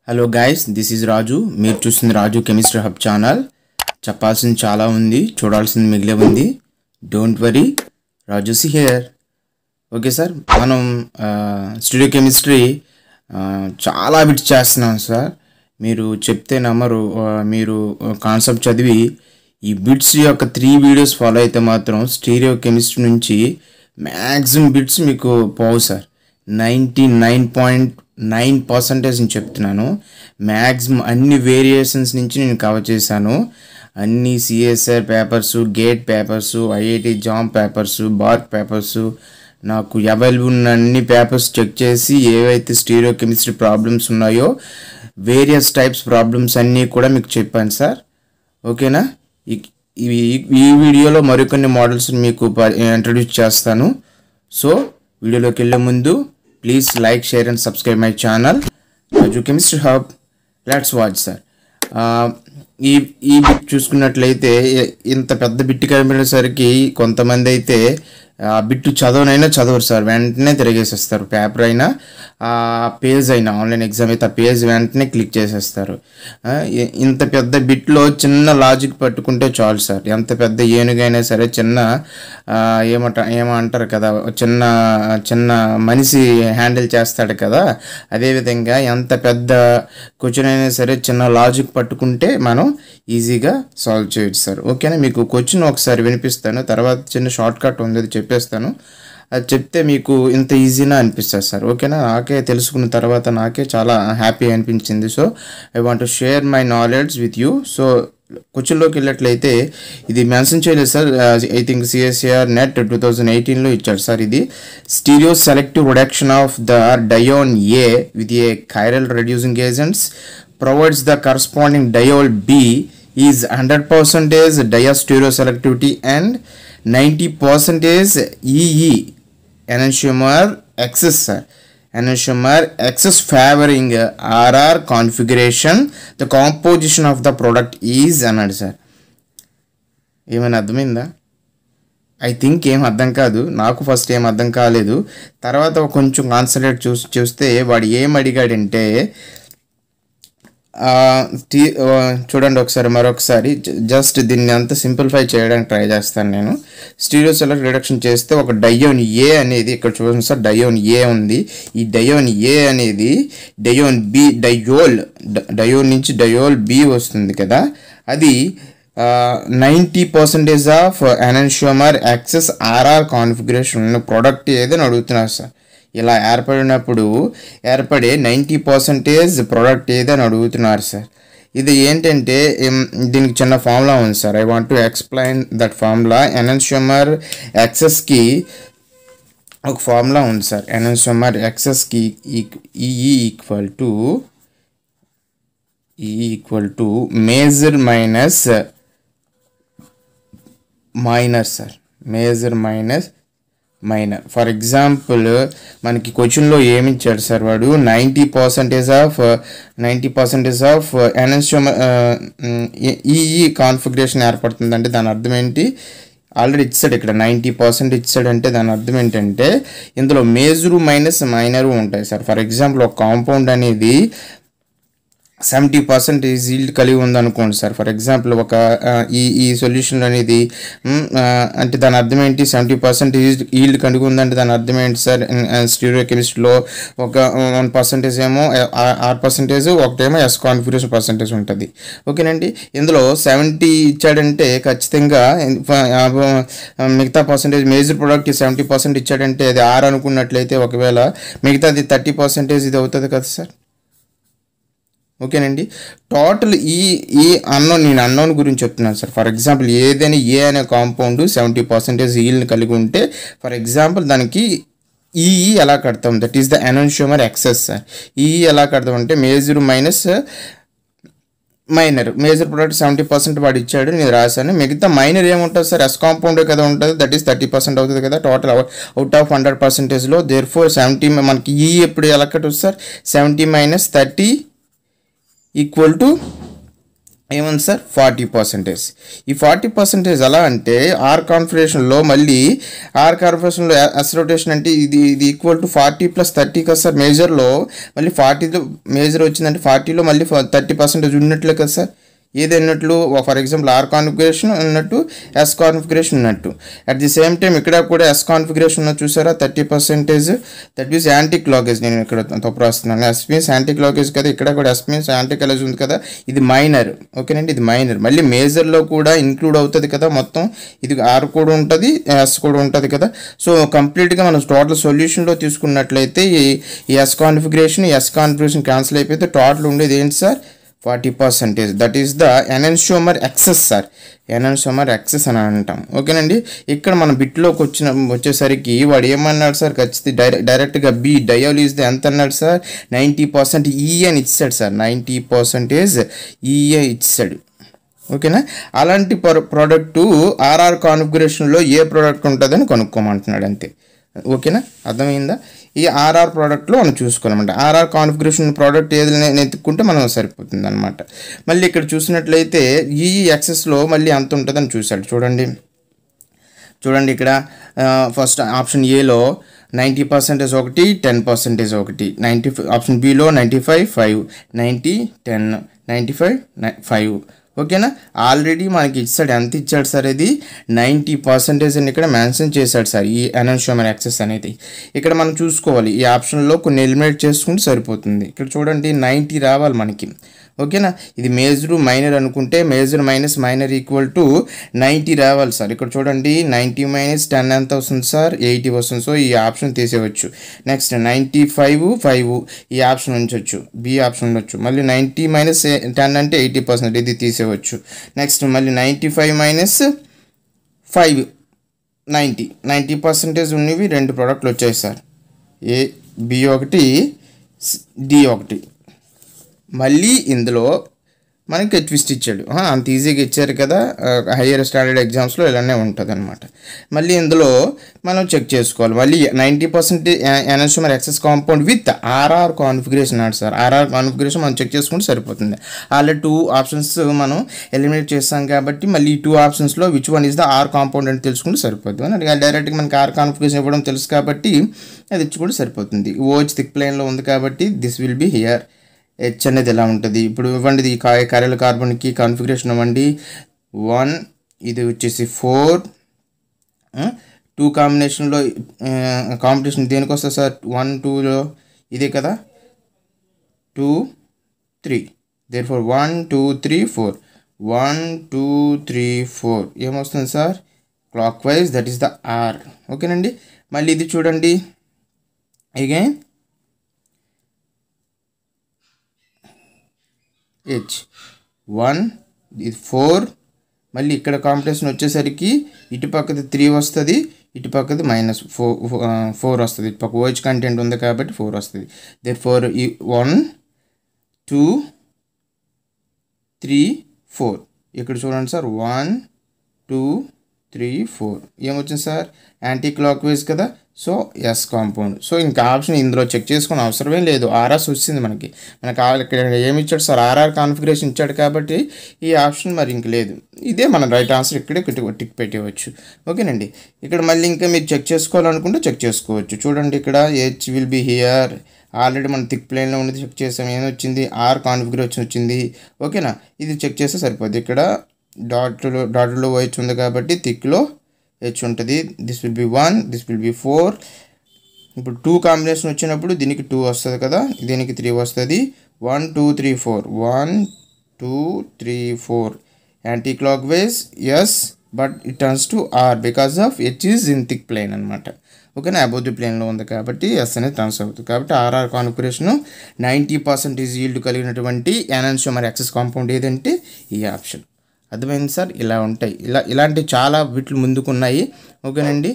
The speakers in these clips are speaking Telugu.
హలో గైస్, దిస్ ఈజ్ రాజు. మీరు చూస్తుంది రాజు కెమిస్ట్రీ హబ్ ఛానల్. చెప్పాల్సింది చాలా ఉంది, చూడాల్సింది మిగిలే ఉంది. Don't worry, Rajusi here. Okay sir, మనం స్టూడియో కెమిస్ట్రీ చాలా బిట్స్ చేస్తున్నాం సార్. మీరు చెప్తే నమ్మరు. మీరు కాన్సెప్ట్ చదివి ఈ బిట్స్ యొక్క 3 వీడియోస్ ఫాలో అయితే మాత్రం స్టీరియో కెమిస్ట్రీ నుంచి మ్యాక్సిమం బిట్స్ మీకు పోవు సార్. 99.9% నేను చెప్తున్నాను. మ్యాక్సిమం అన్ని వేరియేషన్స్ నుంచి నేను కవర్ చేశాను. అన్ని CSR papers, gate papers, IIT jam papers, BARC papers, నాకు అవైలబుల్ ఉన్న అన్ని పేపర్స్ చెక్ చేసి ఏవైతే స్టీరియో కెమిస్ట్రీ ప్రాబ్లమ్స్ ఉన్నాయో వేరియస్ టైప్స్ ప్రాబ్లమ్స్ అన్నీ కూడా మీకు చెప్పాను సార్. ఓకేనా? ఈ వీడియోలో మరికొన్ని మోడల్స్ మీకు ఇంట్రడ్యూస్ చేస్తాను. సో వీడియోలోకి వెళ్ళే ముందు please like, share and subscribe my channel Raju chemistry hub. Let's watch sir. ఈ బిట్ చూసుకున్నట్లయితే ఇంత పెద్ద బిట్ కనిపించేసరికి కొంతమంది అయితే ఆ బిట్టు చదవనైనా చదవరు సార్, వెంటనే తిరిగేసేస్తారు. పేపర్ అయినా పేజ్ అయినా, ఆన్లైన్ ఎగ్జామ్ అయితే ఆ పేజ్ వెంటనే క్లిక్ చేసేస్తారు. ఇంత పెద్ద బిట్లో చిన్న లాజిక్ పట్టుకుంటే చాలు సార్. ఎంత పెద్ద ఏనుగైనా సరే చిన్న ఏమంటారు కదా, చిన్న మనిషి హ్యాండిల్ చేస్తాడు కదా, అదేవిధంగా ఎంత పెద్ద క్వశ్చన్ అయినా సరే చిన్న లాజిక్ పట్టుకుంటే మనం ఈజీగా సాల్వ్ చేయొచ్చు సార్. ఓకేనా? మీకు క్వశ్చన్ ఒకసారి వినిపిస్తాను, తర్వాత చిన్న షార్ట్ కట్ ఉంది, అది చెప్పేస్తాను. అది చెప్తే మీకు ఇంత ఈజీనా అనిపిస్తుంది సార్. ఓకేనా? నాకే తెలుసుకున్న తర్వాత నాకే చాలా హ్యాపీ అనిపించింది. So I want to share my knowledge with you. So క్వశ్చన్లోకి వెళ్ళినట్లయితే ఇది మెన్షన్ చేయలేదు sir. I think CSIR NET 2018లో ఇచ్చాడు సార్. ఇది stereo selective reduction of the dione a with a chiral reducing agents provides the corresponding diol B is 100% diastereoselectivity and 90% EE enantiomer excess favoring RR configuration. The composition of the product is అన్నాడు సార్. ఏమైనా అర్థమైందా? ఐ థింక్ ఏం అర్థం కాదు, నాకు ఫస్ట్ ఏం అర్థం కాలేదు. తర్వాత కొంచెం కాన్సన్ట్రేట్ చూస్తే వాడు ఏం అడిగాడంటే, చూడండి ఒకసారి, మరొకసారి జస్ట్ దీన్ని అంతా సింప్లిఫై చేయడానికి ట్రై చేస్తాను నేను. స్టీరియో సెలెక్ట్ రిడక్షన్ చేస్తే ఒక డయోన్ ఏ అనేది, ఇక్కడ చూడండి సార్, డయోన్ ఏ ఉంది. ఈ డయోన్ ఏ అనేది డయోన్ బి, డయోన్ నుంచి డయోల్ బి వస్తుంది కదా, అది 90% ఆఫ్ ఎనాన్షియోమర్ యాక్సెస్ ఆర్ఆర్ కాన్ఫిగరేషన్ ఉన్న ప్రోడక్ట్ ఏదని అడుగుతున్నారు సార్. ఇలా ఏర్పడే 90% ప్రోడక్ట్ ఏదని అడుగుతున్నారు సార్. ఇది ఏంటంటే దీనికి చిన్న ఫార్ములా ఉంది sir. I want to explain that formula. Enantiomer యాక్సెస్కి ఒక ఫార్ములా ఉంది సార్. ఎనాన్షియోమర్ యాక్సెస్కి equal to major minus minor sir. Major minus minor. For example మనకి క్వశ్చన్లో ఏమి ఇచ్చాడు సార్, వాడు 90% ఆఫ్ ఎనాన్షియోమర్ ఈఈ కాన్ఫిగరేషన్ ఏర్పడుతుందంటే దాని అర్థం ఏంటి? ఆల్రెడీ ఇచ్చాడు ఇక్కడ 90% ఇచ్చాడంటే దాని అర్థం ఏంటంటే ఇందులో మేజరు మైనస్ మైనరు ఉంటాయి సార్. ఫర్ ఎగ్జాంపుల్ ఒక కాంపౌండ్ అనేది 70% ఈల్డ్ కలిగి ఉందనుకోండి సార్. ఫర్ ఎగ్జాంపుల్ ఒక ఈ సొల్యూషన్ అనేది అంటే దాని అర్థం ఏంటి? 70% ఈల్డ్ కలిగి ఉందంటే దాని అర్థం ఏంటి సార్? స్టీరియో కెమిస్ట్రీలో ఒక 1% ఏమో R%, ఒకటేమో S కాన్ఫిగరేషన్ పర్సంటేజ్ ఉంటుంది. ఓకేనండి? ఇందులో 70 ఇచ్చాడంటే ఖచ్చితంగా మిగతా పర్సంటేజ్ మేజర్ ప్రోడక్ట్ 70% ఇచ్చాడంటే అది R అనుకున్నట్లయితే ఒకవేళ మిగతాది 30% ఇది అవుతుంది కదా సార్. ఓకేనండి? టోటల్ ఈ అన్నోన్ గురించి చెప్తున్నాను సార్. ఫర్ ఎగ్జాంపుల్ ఏదైనా ఏ అనే కాంపౌండ్ 70% ఈల్డ్ని కలిగి ఉంటే ఫర్ ఎగ్జాంపుల్ దానికి ఈఈ ఎలా కడతాం? That is the enantiomer excess sir. EE ఎలా కడతాం అంటే major minus minor. Major product 70% వాడు ఇచ్చాడు, నేను రాశాను. మిగతా మైనర్ ఏముంటుంది సార్? ఎస్ కాంపౌండే కదా ఉంటుంది, దట్ ఈస్ 30% అవుతుంది కదా టోటల్ అవుట్ ఆఫ్ 100%లో. దేర్ ఫోర్ 70 మనకి ఈ ఎప్పుడు ఎలా కట్టవచ్చు సార్? 70 - 30 ఈక్వల్ టు ఏమన్నా సార్ 40%. ఈ 40% ఎలా అంటే ఆర్ కాన్ఫిగరేషన్లో మళ్ళీ ఆర్ కాన్ఫిగరేషన్లో ఎస్ రొటేషన్ అంటే ఇది ఈక్వల్ టు 40 + 30 కదా సార్. మేజర్లో మళ్ళీ 40లో మేజర్ వచ్చిందంటే 40లో మళ్ళీ 30% ఉన్నట్లే కదా సార్. ఏది ఉన్నట్లు ఫర్ ఎగ్జాంపుల్ ఆర్ కాన్ఫిగరేషన్ ఉన్నట్టు ఎస్ కాన్ఫిగరేషన్ ఉన్నట్టు. అట్ ది సేమ్ టైం ఇక్కడ కూడా ఎస్ కాన్ఫిగరేషన్ ఉన్నది చూసారా 30%. That means anti clockwise. నేను ఇక్కడ తప్పు రాస్తున్నాను. ఎస్ మీన్స్ యాంటీ క్లాకేజ్ కదా, ఇక్కడ కూడా ఎస్ మీన్స్ యాంటీ క్లాకేజ్ ఉంది కదా. ఇది మైనర్, ఓకేనండి, ఇది మైనర్. మళ్ళీ మేజర్లో కూడా ఇంక్లూడ్ అవుతుంది కదా మొత్తం. ఇది ఆర్ కూడా ఉంటుంది, ఎస్ కూడా ఉంటుంది కదా. సో కంప్లీట్గా మనం టోటల్ సొల్యూషన్లో తీసుకున్నట్లయితే ఈ ఎస్ కాన్ఫిగరేషన్ క్యాన్సిల్ అయిపోతే టోటల్ ఉండేది ఏంటి sir 40%. That is the enantiomer excess sir. Enantiomer excess అని అంటాం, ఓకేనండి. ఇక్కడ మన బిట్లోకి వచ్చేసరికి వాడు ఏమన్నాడు సార్, ఖచ్చితంగా డైరెక్ట్గా బి డయోల్ ఎంత అన్నాడు సార్ 90% ఈఏ అని ఇచ్చాడు సార్. 90% ఈఏ ఇచ్చాడు, ఓకేనా. అలాంటి ప్రోడక్టు ఆర్ఆర్ కాన్ఫిగరేషన్లో ఏ ప్రోడక్ట్ ఉంటుందని కనుక్కోమంటున్నాడు అంతే, ఓకేనా. అర్థమైందా. ఈ ఆర్ఆర్ ప్రోడక్ట్లో మనం చూసుకోవాలన్నమాట. ఆర్ఆర్ కాన్ఫిగరేషన్ ప్రోడక్ట్ ఏదైనా ఎత్తుక్కుంటే మనం సరిపోతుంది అనమాట. మళ్ళీ ఇక్కడ చూసినట్లయితే ఈ యాక్సెస్లో మళ్ళీ అంత ఉంటుందని చూశాడు. చూడండి ఇక్కడ ఫస్ట్ ఆప్షన్ ఏలో 90% ఒకటి, 10% ఒకటి, ఆప్షన్ బిలో 95 5, 90 10, 95 5, ఓకేనా. ఆల్రెడీ మనకి ఇచ్చాడు, ఎంత ఇచ్చాడు సార్, ఇది 90% అని ఇక్కడ మెన్షన్ చేశాడు సార్ ఈ ఎనెన్షియోమర్ యాక్సెస్ అనేది. ఇక్కడ మనం చూసుకోవాలి, ఈ ఆప్షన్లో కొన్ని ఎలిమినేట్ చేసుకుంటే సరిపోతుంది. ఇక్కడ చూడండి 90 రావాలి మనకి, ఓకేనా. ఇది మేజర్ మైనర్ అనుకుంటే major minus minor equal to 90 రావాలి సార్. ఇక్కడ చూడండి 90 - 10 ఎంత వస్తుంది సార్ 80 వస్తుంది. సో ఈ ఆప్షన్ తీసేయవచ్చు. నెక్స్ట్ 95 5 ఈ ఆప్షన్ ఉంచవచ్చు, బి ఆప్షన్ ఉండొచ్చు. మళ్ళీ 90 - 10 అంటే 80%, ఇది తీసేయవచ్చు. నెక్స్ట్ మళ్ళీ 95 - 5 90% ఉన్నవి 2 ప్రోడక్ట్లు వచ్చాయి సార్. ఏ బి ఒకటి, డి ఒకటి. మళ్ళీ ఇందులో మనకి ట్విస్ట్ ఇచ్చాడు, అంత ఈజీగా ఇచ్చారు కదా, హయ్యర్ స్టాండర్డ్ ఎగ్జామ్స్లో ఇలానే ఉంటుంది అనమాట. మళ్ళీ ఇందులో మనం చెక్ చేసుకోవాలి. మళ్ళీ 90% enantiomer excess compound with RR configuration అన్నాడు సార్. ఆర్ఆర్ కాన్ఫిగరేషన్ మనం చెక్ చేసుకుంటే సరిపోతుంది. ఆల్రెడీ 2 ఆప్షన్స్ మనం ఎలిమినేట్ చేస్తాం కాబట్టి మళ్ళీ ఈ 2 ఆప్షన్స్లో which one is the R compound అని తెలుసుకుంటే సరిపోతుంది. డైరెక్ట్గా మనకి ఆర్ కాన్ఫిగరేషన్ ఇవ్వడం తెలుసు కాబట్టి అది ఇచ్చుకుంటే సరిపోతుంది. ఓహెచ్ థిక్ ప్లేన్లో ఉంది కాబట్టి this will be here. H అనేది ఎలా ఉంటుంది ఇప్పుడు ఇవ్వండి. ఈ కైరల్ కార్బన్కి కాన్ఫిగరేషన్ ఇవ్వండి 1, ఇది వచ్చేసి 4, 2 కాంబినేషన్లో కాంపిటీషన్ దేనికి వస్తుంది సార్ 1 2లో ఇదే కదా 2 3. దేర్ఫోర్ 1 2 3 4 1 2 3 4 ఏమొస్తుంది sir clock wise, that is the R, ఓకేనండి. మళ్ళీ ఇది చూడండి అగైన్ హెచ్ 1, ఇది 4. మళ్ళీ ఇక్కడ కాంపిటీషన్ వచ్చేసరికి ఇటు పక్కది 3 వస్తుంది, ఇటు పక్కది -4 వస్తుంది. ఇటు పక్క ఓహెచ్ కంటెంట్ ఉంది కాబట్టి 4 వస్తుంది. దేర్ఫోర్ ఈ 1 2 3 4 ఇక్కడ చూడండి సార్ 1 2 3 4 ఏమొచ్చింది సార్ యాంటీ క్లాక్ వైజ్ కదా. So S compound. సో ఇంకా ఆప్షన్ ఇందులో చెక్ చేసుకునే అవసరమే లేదు, ఆర్ఆర్స్ వచ్చింది మనకి. ఇక్కడ ఏమి ఇచ్చాడు సార్ ఆర్ఆర్ కాన్ఫిగరేషన్ ఇచ్చాడు కాబట్టి ఈ ఆప్షన్ మరి ఇంక లేదు. ఇదే మన రైట్ ఆన్సర్, ఇక్కడే టిక్ పెట్టవచ్చు, ఓకేనండి. ఇక్కడ మళ్ళీ ఇంకా మీరు చెక్ చేసుకోవాలనుకుంటే చెక్ చేసుకోవచ్చు. చూడండి ఇక్కడ H will be here. Already మనం థిక్ ప్లేన్లో ఉన్నది చెక్ చేసాం, ఏమొచ్చింది ఆర్ కాన్ఫిగరేషన్ వచ్చింది, ఓకేనా. ఇది చెక్ చేస్తే సరిపోద్ది. ఇక్కడ డాట్లో ఓహెచ్ ఉంది కాబట్టి థిక్లో హెచ్ ఉంటుంది. This will B 1, this will B 4. ఇప్పుడు 2 కాంబినేషన్ వచ్చినప్పుడు దీనికి 2 వస్తుంది కదా, దీనికి 3 వస్తుంది. 1 2 3 4 1 2 3 4 anticlockwise S, but it turns to R because of H is in thick plane అనమాట, ఓకేనా. అబౌవ్ ది ప్లేన్లో ఉంది కాబట్టి ఎస్ అనేది ట్రాన్స్ అవుతుంది. కాబట్టి ఆర్ఆర్ కాన్ఫిగరేషన్ 90% ఈల్డ్ కలిగినటువంటి ఎనెన్షియోమర్ యాక్సెస్ కాంపౌండ్ ఏదంటే ఈ ఆప్షన్. అర్థమైంది సార్. ఇలా ఉంటాయి, ఇలాంటి చాలా వీటిలు ముందుకున్నాయి, ఓకేనండి.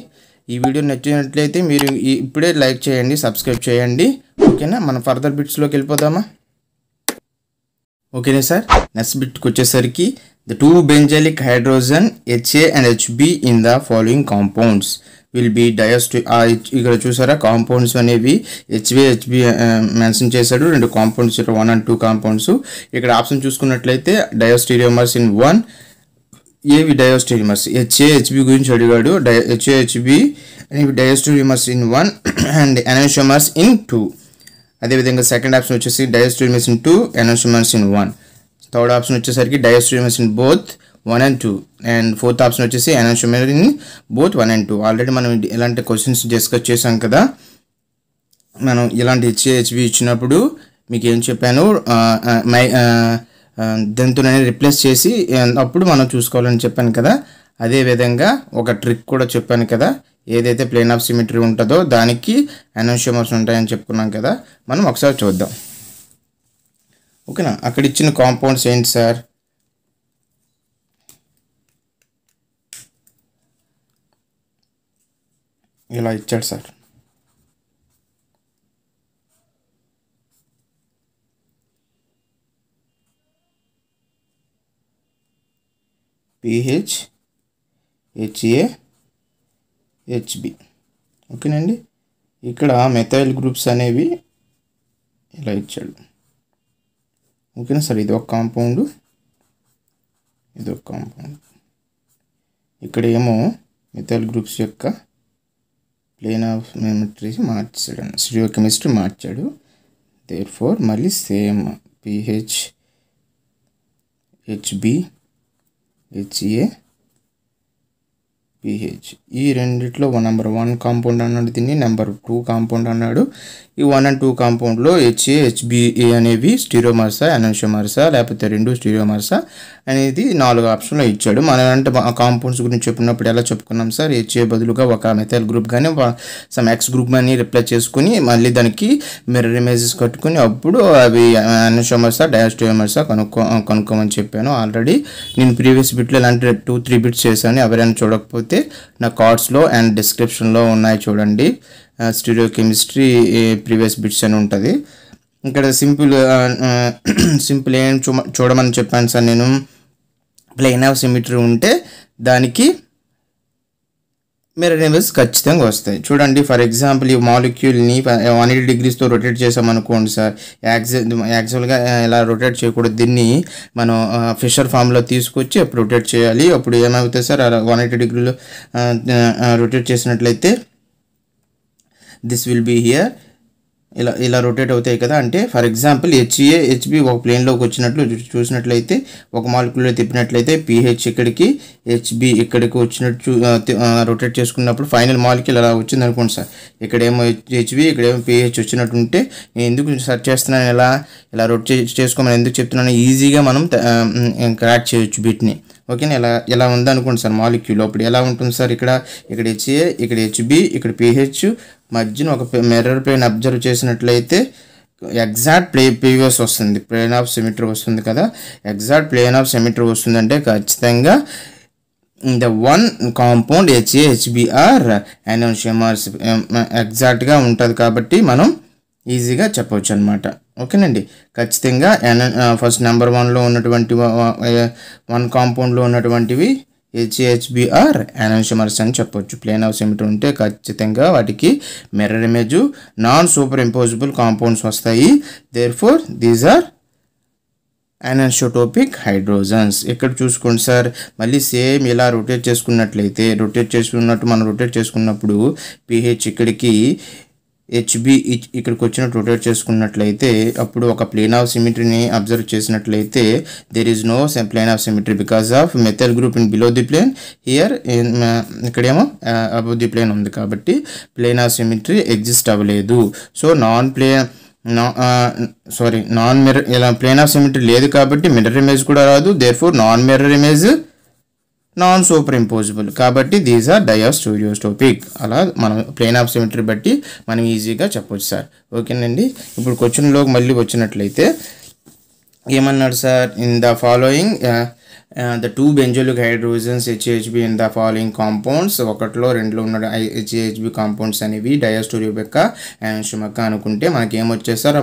ఈ వీడియో నచ్చినట్లయితే మీరు ఇప్పుడే లైక్ చేయండి, సబ్స్క్రైబ్ చేయండి, ఓకేనా. మనం ఫర్దర్ బిట్స్లోకి వెళ్ళిపోదామా. ఓకేనా సార్. నెక్స్ట్ బిట్కి వచ్చేసరికి the 2 benzylic hydrogen HA and HB in the following compounds will be ఇక్కడ చూసారా కాంపౌండ్స్ అనేవి హెచ్బి మెన్షన్ చేశాడు. 2 కాంపౌండ్స్ 1 and 2 కాంపౌండ్స్. ఇక్కడ ఆప్షన్ చూసుకున్నట్లయితే డయోస్టీరియోమర్స్ ఇన్ 1, ఏవి డయోస్టీరియోమర్స్ హెచ్బి గురించి అడిగాడు. హెచ్బి అనేవి diastereomers in 1 and enantiomers in 2. అదేవిధంగా సెకండ్ ఆప్షన్ వచ్చేసి diastereomers in 2, enantiomers in 1. Third option వచ్చేసరికి diastereomers in both 1 and 2, and fourth option వచ్చేసి enantiomer in both 1 and 2. Already మనం ఇలాంటి క్వశ్చన్స్ డిస్కస్ చేసాం కదా. మనం ఇలాంటి హెచ్బి ఇచ్చినప్పుడు మీకు ఏం చెప్పాను, దాంతో రిప్లేస్ చేసి అప్పుడు మనం చూసుకోవాలని చెప్పాను కదా. అదేవిధంగా ఒక ట్రిక్ కూడా చెప్పాను కదా, ఏదైతే ప్లేన్ ఆఫ్ సిమెట్రీ ఉంటుందో దానికి ఎనోషియోమర్స్ ఉంటాయని చెప్పుకున్నాం కదా. మనం ఒకసారి చూద్దాం, ఓకేనా. అక్కడ ఇచ్చిన కాంపౌండ్స్ ఏంటి సార్, ఇలా ఇచ్చాడు సార్. PH HA HB, ఓకేనండి. ఇక్కడ మెథైల్ గ్రూప్స్ అనేవి ఇలా ఇచ్చాడు, ఓకేనా సార్. ఇది ఒక కాంపౌండ్, ఇది ఒక కాంపౌండ్. ఇక్కడ ఏమో మెథైల్ గ్రూప్స్ యొక్క ప్లేన్ ఆఫ్ సిమెట్రీ మార్చాడు, స్టీరియోకెమిస్ట్రీ మార్చాడు. దేర్ఫోర్ మళ్ళీ same PH HB HA PH, ఈ రెండిట్లో నెంబర్ 1 కాంపౌండ్ అన్నాడు, దీన్ని నెంబర్ 2 కాంపౌండ్ అన్నాడు. ఈ 1 and 2 కాంపౌండ్లో HA HBA అనేవి స్టీరియోమర్సా ఎనోషియోమర్సా లేకపోతే 2 స్టీరియోమర్సా అనేది 4 ఆప్షన్లో ఇచ్చాడు. మనం అంటే కాంపౌండ్స్ గురించి చెప్పినప్పుడు ఎలా చెప్పుకున్నాం సార్, HA బదులుగా ఒక మెథైల్ గ్రూప్ కానీ సమ్ X గ్రూప్ అని రిప్లేస్ చేసుకుని మళ్ళీ మిర్రర్ ఇమేజెస్ కట్టుకుని అప్పుడు అవి ఎనోషియోమర్సా డయోస్టీరియోమర్సా కనుక్కోమని చెప్పాను. ఆల్రెడీ నేను ప్రీవియస్ బిట్లో ఇలాంటి 2-3 బిట్స్ చేశాను. ఎవరైనా చూడకపోతే నా కార్డ్స్లో అండ్ డిస్క్రిప్షన్లో ఉన్నాయి చూడండి. స్టీరియోకెమిస్ట్రీ ప్రీవియస్ బిట్స్ అని ఉంటుంది. ఇక్కడ సింపుల్ ఏం చూడమని చెప్పాను సార్ నేను. ప్లేన్ ఆఫ్ సిమెట్రీ ఉంటే దానికి మిర్రర్ ఇమేజెస్ ఖచ్చితంగా వస్తాయి. చూడండి, ఫర్ ఎగ్జాంపుల్ ఈ మాలిక్యూల్ని 180 degreesతో రొటేట్ చేసామనుకోండి సార్, యాక్చువల్గా ఇలా రొటేట్ చేయకూడదు. దీన్ని మనం ఫిషర్ ఫామ్లో తీసుకొచ్చి అప్పుడు రొటేట్ చేయాలి. అప్పుడు ఏమవుతుంది సార్, 180 degrees రొటేట్ చేసినట్లయితే దిస్ విల్ బీ హియర్, ఇలా రొటేట్ అవుతాయి కదా. అంటే ఫర్ ఎగ్జాంపుల్ HA HB ఒక ప్లేన్లోకి వచ్చినట్లు చూసినట్లయితే ఒక మాలిక్యూల్లో తిప్పినట్లయితే PH ఇక్కడికి HB ఇక్కడికి వచ్చినట్టు రొటేట్ చేసుకున్నప్పుడు ఫైనల్ మాలిక్యూల్ అలా వచ్చింది అనుకోండి సార్. ఇక్కడేమో HB ఇక్కడేమో PH వచ్చినట్టుంటే నేను ఎందుకు సెర్చ్ చేస్తున్నాను, ఇలా రొటేట్ చేసుకోమని ఎందుకు చెప్తున్నాను, ఈజీగా మనం క్రాక్ చేయొచ్చు బిట్ని, ఓకేనా. ఇలా ఉందనుకోండి సార్ మాలిక్యూల్, అప్పుడు ఎలా ఉంటుంది సార్, ఇక్కడ HA ఇక్కడ HB ఇక్కడ PH మధ్యన ఒక మిర్రర్ ప్లేన్ అబ్జర్వ్ చేసినట్లయితే ఎగ్జాక్ట్ ప్రీవియస్ వస్తుంది, ప్లేన్ ఆఫ్ సిమెట్రీ వస్తుంది కదా. ఎగ్జాక్ట్ ప్లేన్ ఆఫ్ సిమెట్రీ వస్తుందంటే ఖచ్చితంగా the one compound HA HB are enantiomers ఎగ్జాక్ట్గా ఉంటుంది కాబట్టి మనం ఈజీగా చెప్పవచ్చు అనమాట, ఓకేనండి. ఖచ్చితంగా ఫస్ట్ నెంబర్ 1లో ఉన్నటువంటి 1 కాంపౌండ్లో ఉన్నటువంటివి HHBR ఎనాన్షియోమర్స్ అని చెప్పొచ్చు. ప్లేన్ ఆఫ్ సిమెట్రీ ఉంటే ఖచ్చితంగా వాటికి mirror image non super impossible compounds వస్తాయి. Therefore these are anisotopic hydrogens. ఇక్కడ చూసుకోండి సార్, మళ్ళీ సేమ్ ఇలా రొటేట్ చేసుకున్నట్టు మనం రొటేట్ చేసుకున్నప్పుడు PH ఇక్కడికి HB ఇక్కడికి వచ్చినట్టు రొటేట్ చేసుకున్నట్లయితే అప్పుడు ఒక ప్లేన్ ఆఫ్ సిమెట్రీని అబ్జర్వ్ చేసినట్లయితే there is no plane of symmetry because of methyl group in below the plane, here ఇక్కడేమో అబవ్ ది ప్లేన్ ఉంది కాబట్టి ప్లేన్ ఆఫ్ సిమెట్రీ ఎగ్జిస్ట్ అవ్వలేదు. సో నాన్ మిర్రర్ ఇలా ప్లేన్ ఆఫ్ సిమెట్రీ లేదు కాబట్టి మిర్రర్ ఇమేజ్ కూడా రాదు. Therefore non mirror image non super impossible కాబట్టి దీస్ ఆర్ డయాస్టీరియోస్కోపిక్. అలా మనం ప్లేన్ ఆఫ్ సిమెట్రీ బట్టి మనం ఈజీగా చెప్పొచ్చు సార్, ఓకేనండి. ఇప్పుడు క్వశ్చన్లోకి మళ్ళీ వచ్చినట్లయితే ఏమన్నాడు sir, in the following the two benzoic hydrogens HHB in the following compounds ఒకటిలో రెండులో ఉన్న HHB compounds అనేవి డయాస్టోరియోబెక్క ఎనాన్షియోమక్క అనుకుంటే మనకి ఏమొచ్చేసారు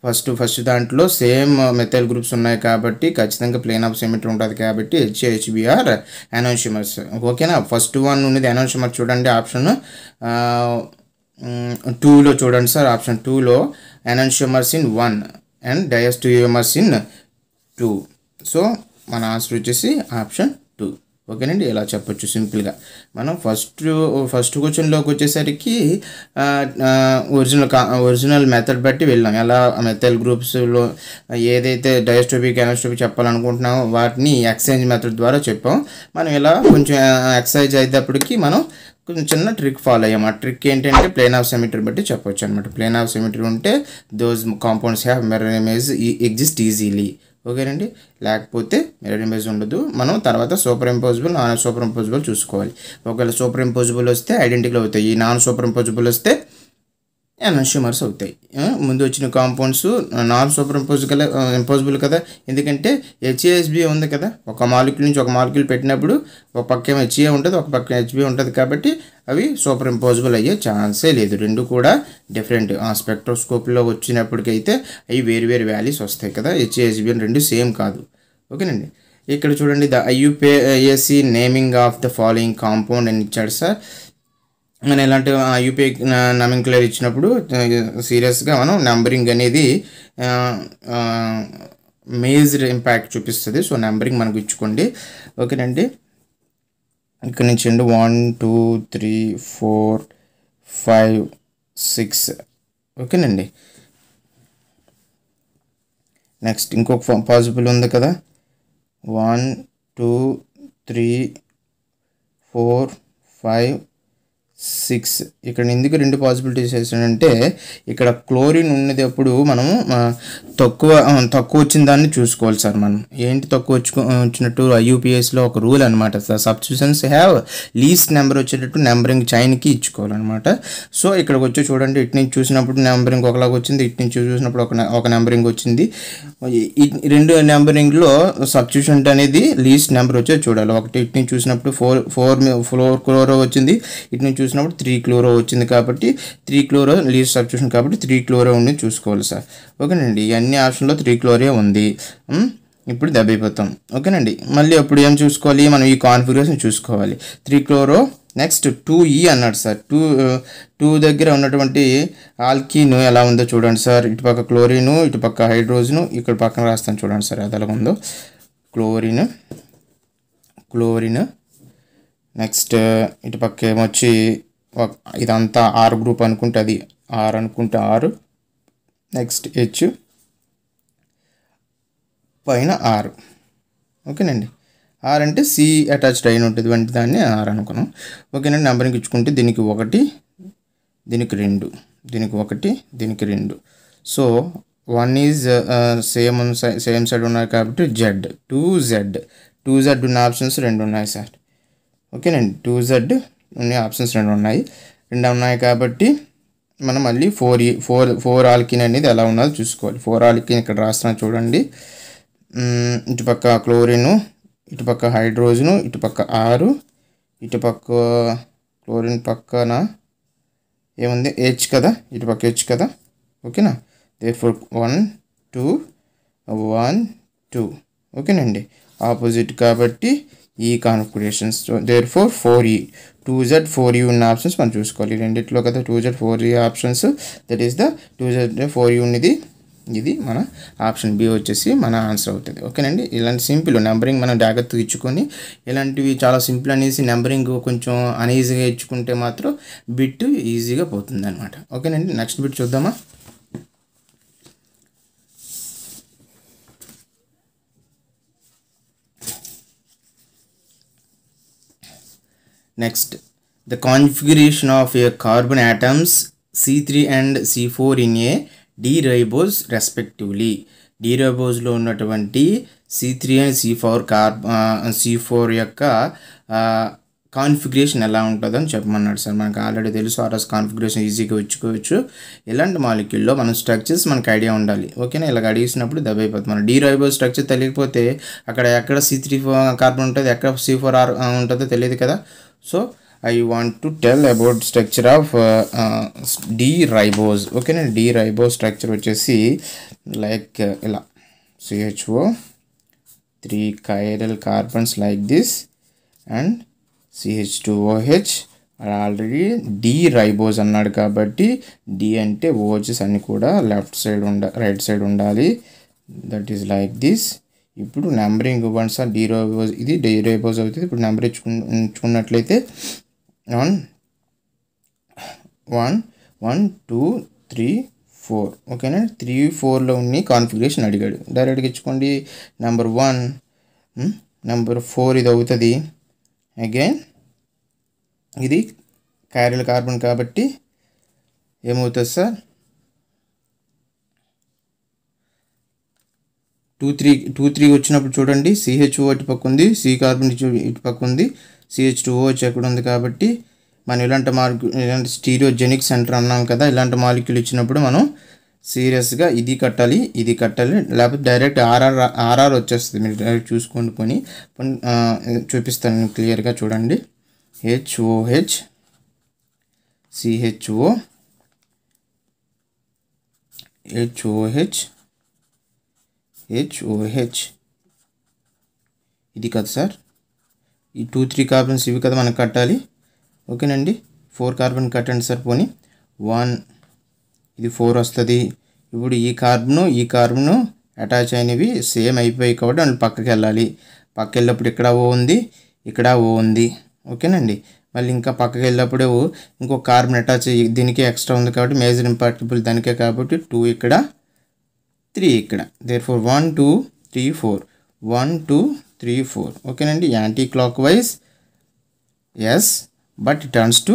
ఫస్ట్ దాంట్లో సేమ్ మెథైల్ గ్రూప్స్ ఉన్నాయి కాబట్టి ఖచ్చితంగా ప్లేన్ ఆఫ్ సిమెట్రీ ఉంటుంది కాబట్టి HHB ఆర్ ఎనాన్షియోమర్స్. ఓకేనా, ఫస్ట్ వన్ ఉన్నది ఎనాన్షియోమర్ చూడండి ఆప్షన్ 2లో చూడండి సార్, ఆప్షన్ 2లో enantiomers in 1 and diastereomers in 2. So మన ఆన్సర్ వచ్చేసి ఆప్షన్ 2. ఓకేనండి, ఇలా చెప్పొచ్చు సింపుల్గా. మనం ఫస్ట్ క్వశ్చన్లోకి వచ్చేసరికి ఒరిజినల్ మెథడ్ బట్టి వెళ్ళాం. ఎలా మెథైల్ గ్రూప్స్లో ఏదైతే డయాస్టోపిక్ ఎనాస్టోపిక్ చెప్పాలనుకుంటున్నామో వాటిని ఎక్స్చేంజ్ మెథడ్ ద్వారా చెప్పాం. మనం ఇలా కొంచెం ఎక్సర్సైజ్ అయ్యేటప్పటికి మనం కొంచెం చిన్న ట్రిక్ ఫాలో అయ్యాం. ఆ ట్రిక్ ఏంటంటే ప్లేన్ ఆఫ్ సిమెట్రీ బట్టి చెప్పొచ్చు అనమాట. ప్లేన్ ఆఫ్ సిమెట్రీ ఉంటే those compounds have mirror image exist easily. ఓకేనండి, లేకపోతే మిర్రర్ ఇమేజ్ ఉండదు. మనం తర్వాత super impossible, non super impossible చూసుకోవాలి. ఒకవేళ సూపర్ ఇంపోజిబుల్ వస్తే ఐడెంటికల్ అవుతాయి, నాన్ సూపర్ ఇంపోజిబుల్ వస్తే ఎనాన్షియోమర్స్ అవుతాయి. ముందు వచ్చిన కాంపౌండ్స్ నాన్ సూపర్ ఇంపోజిబుల్ కదా, ఎందుకంటే HASB ఉంది కదా, ఒక మాలిక్యూల్ నుంచి ఒక మాలిక్యూల్ పెట్టినప్పుడు ఒక పక్క ఏమో HA ఉంటుంది, ఒక పక్క HB ఉంటుంది కాబట్టి అవి సూపర్ ఇంపోజిబుల్ అయ్యే ఛాన్సే లేదు. రెండు కూడా డిఫరెంట్. స్పెక్ట్రోస్కోప్లో వచ్చినప్పటికైతే అవి వేరు వాల్యూస్ వస్తాయి కదా, HASB అని రెండు సేమ్ కాదు. ఓకేనండి, ఇక్కడ చూడండి the IUPAC naming of the following compound అని ఇచ్చాడు సార్. మనం ఇలాంటి యూపీఐ నమింక్యులర్ ఇచ్చినప్పుడు సీరియస్గా మనం నెంబరింగ్ అనేది మేజర్ ఇంపాక్ట్ చూపిస్తుంది. సో నెంబరింగ్ మనకు ఇచ్చుకోండి. ఓకేనండి, ఇక్కడ నుంచి అండి 1 2 3 4 5 6. ఓకేనండి, నెక్స్ట్ ఇంకొక పాసిబుల్ ఉంది కదా, 1 2 3 4 5 6. ఇక్కడ ఎందుకు రెండు పాసిబిలిటీస్ వేసానంటే ఇక్కడ క్లోరిన్ ఉన్నది అప్పుడు మనము తక్కువ వచ్చిన దాన్ని చూసుకోవాలి సార్. మనం ఏంటి తక్కువ వచ్చినట్టు IUPACలో ఒక రూల్ అనమాట sir, substitutions have least number వచ్చేటట్టు నెంబరింగ్ చైన్కి ఇచ్చుకోవాలన్నమాట. సో ఇక్కడికి వచ్చి చూడండి, ఇటు నుంచి చూసినప్పుడు నెంబరింగ్ ఒకలాగా వచ్చింది, ఇటు నుంచి చూసినప్పుడు ఒక నెంబరింగ్ వచ్చింది. రెండు నెంబరింగ్లో సబ్స్టిట్యూషన్ అనేది లీస్ట్ నెంబర్ వచ్చేది చూడాలి. ఒకటి ఇటు నుంచి చూసినప్పుడు 4 క్లోరో వచ్చింది, ఇటు నుంచి చూసినప్పుడు 3 క్లోరో వచ్చింది కాబట్టి 3 క్లోరో లీస్ట్ సబ్స్టిట్యూషన్ కాబట్టి 3 క్లోరో ఉంది చూసుకోవాలి సార్. ఓకేనండి, అన్ని ఆప్షన్లో 3 క్లోరే ఉంది. ఇప్పుడు దెబ్బైపోతాం. ఓకేనండి, మళ్ళీ అప్పుడు ఏం చూసుకోవాలి, మనం ఈ కాన్ఫిగరేషన్ చూసుకోవాలి. 3 క్లోరో నెక్స్ట్ 2E అన్నాడు సార్. 2 దగ్గర ఉన్నటువంటి ఆల్కీన్ ఎలా ఉందో చూడండి సార్. ఇటుపక్క క్లోరిన్, ఇటుపక్క హైడ్రోజన్, ఇక్కడ పక్కన రాస్తాను చూడండి సార్ అది ఎలా ఉందో. క్లోరిన్ నెక్స్ట్ ఇటుపక్క ఏమొచ్చి ఇదంతా R గ్రూప్ అనుకుంటే అది R అనుకుంటే R, నెక్స్ట్ H పైన R. ఓకేనండి, R అంటే C అటాచ్డ్ అయిన ఉంటుంది వంటి దాన్ని R అనుకున్నాం. ఓకేనండి, నెంబరింగ్ ఇచ్చుకుంటే దీనికి 1, దీనికి 2, దీనికి 1, దీనికి 2. సో 1 ఈజ్ సేమ్ సైడ్ ఉన్నాయి కాబట్టి Z, 2Z ఉన్న ఆప్షన్స్ 2 ఉన్నాయి సార్. ఓకేనండి, 2Z ఉన్న ఆప్షన్స్ 2 ఉన్నాయి కాబట్టి మనం మళ్ళీ 4 ఆల్కిన్ అనేది ఎలా ఉన్నదో చూసుకోవాలి. 4 ఆల్కిన్ ఇక్కడ రాస్తున్నాను చూడండి. ఇటుపక్క క్లోరిన్, ఇటుపక్క హైడ్రోజను, ఇటుపక్క R, ఇటుపక్క క్లోరిన్ పక్కన ఏముంది H కదా, ఇటుపక్క H కదా. ఓకేనా, దేర్ఫోర్ 1 2 1 2. ఓకేనండి, ఆపోజిట్ కాబట్టి ఈ configurations. Therefore 4E 2Z 4E ఉన్న ఆప్షన్స్ మనం చూసుకోవాలి. రెండిట్లో కదా 2Z 4E options, that is the 2Z 4E ఉన్నది. ఇది మన ఆప్షన్ B వచ్చేసి మన ఆన్సర్ అవుతుంది. ఓకేనండి, ఇలాంటి సింపుల్ నెంబరింగ్ మనం జాగ్రత్తగా ఇచ్చుకొని, ఇలాంటివి చాలా సింపుల్ అనేసి నెంబరింగ్ కొంచెం అనీజీగా ఇచ్చుకుంటే మాత్రం బిట్ ఈజీగా పోతుంది అనమాట. ఓకేనండి, నెక్స్ట్ బిట్ చూద్దామా. Next, the configuration of a carbon atoms C3 and C4 in a D-ribose respectively. D-ribose లో ఉన్నటువంటి C3 and C4 యొక్క కాన్ఫిగరేషన్ ఎలా ఉంటుందని చెప్పమన్నాడు సార్. మనకు ఆల్రెడీ తెలుసు ఆర్ఎస్ కాన్ఫిగరేషన్ ఈజీగా వచ్చుకోవచ్చు. ఇలాంటి మాలిక్యూల్లో మనం స్ట్రక్చర్స్ మనకు ఐడియా ఉండాలి. ఓకేనా, ఇలాగ అడిగినప్పుడు దెబ్బైపోతుంది. మనం డీరైబోస్ స్ట్రక్చర్ తెలియకపోతే అక్కడ ఎక్కడ C3 కార్బన్ ఉంటుంది, ఎక్కడ C4R ఉంటుందో తెలియదు కదా. So I want to tell about structure of D-ribose. ఓకేనా, D-ribose స్ట్రక్చర్ వచ్చేసి లైక్ ఇలా CHO 3 chiral carbons like this and CH2OH. Already D-ribose అన్నాడు కాబట్టి D అంటే OHs అన్ని కూడా లెఫ్ట్ సైడ్ రైట్ సైడ్ ఉండాలి. That is like this. ఇప్పుడు నెంబరింగ్ ఇవ్వండి సార్. D-ribose ఇది D-ribose అవుతుంది. ఇప్పుడు నెంబర్ ఇచ్చుకున్నట్లయితే 1 1 2 3 4. ఓకేనా, 3 4లో ఉన్న కాన్ఫిగరేషన్ అడిగాడు. డైరెక్ట్గా ఇచ్చుకోండి. నెంబర్ 1 నెంబర్ 4 ఇది అవుతుంది. అగైన్ ఇది కైరల్ కార్బన్ కాబట్టి ఏమవుతుంది సార్, 2 3 వచ్చినప్పుడు చూడండి CHO ఇటు పక్క ఉంది, C కార్బన్ ఇటు పక్క ఉంది, CH2OH ఎక్కడ ఉంది. కాబట్టి మనం ఇలాంటి స్టీరియోజెనిక్ సెంటర్ అన్నాం కదా. ఇలాంటి మాలిక్యూల్ ఇచ్చినప్పుడు మనం సీరియస్గా ఇది కట్టాలి, లేకపోతే డైరెక్ట్ ఆర్ఆర్ వచ్చేస్తుంది. మీరు డైరెక్ట్ చూసుకోండి. కొని చూపిస్తాను క్లియర్గా చూడండి. HOH CHO HOH ఇది కదా సార్. ఈ 2 3 కార్బన్స్ ఇవి కదా మనకు కట్టాలి. ఓకేనండి, 4 కార్బన్ కట్టండి సార్. పోనీ 1 ఇది 4 వస్తుంది. ఇప్పుడు ఈ కార్బను అటాచ్ అయినవి సేమ్ అయిపోయాయి కాబట్టి వాళ్ళు పక్కకి వెళ్ళాలి. పక్కకి వెళ్ళినప్పుడు ఇక్కడ O ఉంది, ఇక్కడ O ఉంది. ఓకేనండి, మళ్ళీ ఇంకా పక్కకి వెళ్ళినప్పుడు ఇంకో కార్బన్ అటాచ్ దీనికి ఎక్స్ట్రా ఉంది కాబట్టి మేజర్ ఇంపార్టబుల్ దానికే కాబట్టి 2 ఇక్కడ 3 ఇక్కడ. దేర్ఫోర్ 1 2 3 4 1 2 3 4. ఓకేనండి, anticlockwise S, but it turns to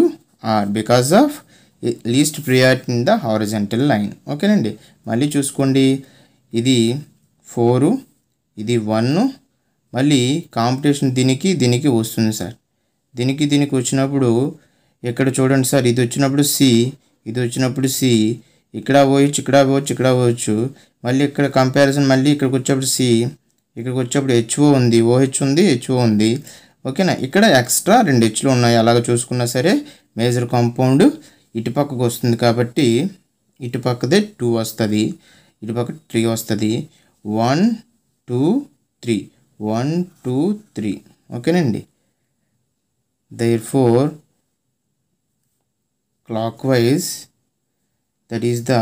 R because of least priority in the horizontal line. ఓకేనండి, మళ్ళీ చూసుకోండి. ఇది 4, ఇది 1, మళ్ళీ కాంపిటీషన్ దీనికి వస్తుంది సార్. దీనికి వచ్చినప్పుడు ఇక్కడ చూడండి సార్. ఇది వచ్చినప్పుడు C, ఇది వచ్చినప్పుడు C, ఇక్కడ పోవచ్చు, ఇక్కడ పోవచ్చు, ఇక్కడ పోవచ్చు. మళ్ళీ ఇక్కడ కంపారిజన్ మళ్ళీ ఇక్కడికి వచ్చేప్పుడు C, ఇక్కడికి వచ్చేప్పుడు HO ఉంది, OH ఉంది, HO ఉంది. ఓకేనా, ఇక్కడ ఎక్స్ట్రా 2 Hలు ఉన్నాయి. అలాగ చూసుకున్నా సరే మేజర్ కాంపౌండ్ ఇటు పక్కకు వస్తుంది కాబట్టి ఇటు పక్కదే 2 వస్తుంది, ఇటు పక్క 3 వస్తుంది. 1 2 3 1 2 3. ఓకేనండి, therefore clockwise that is the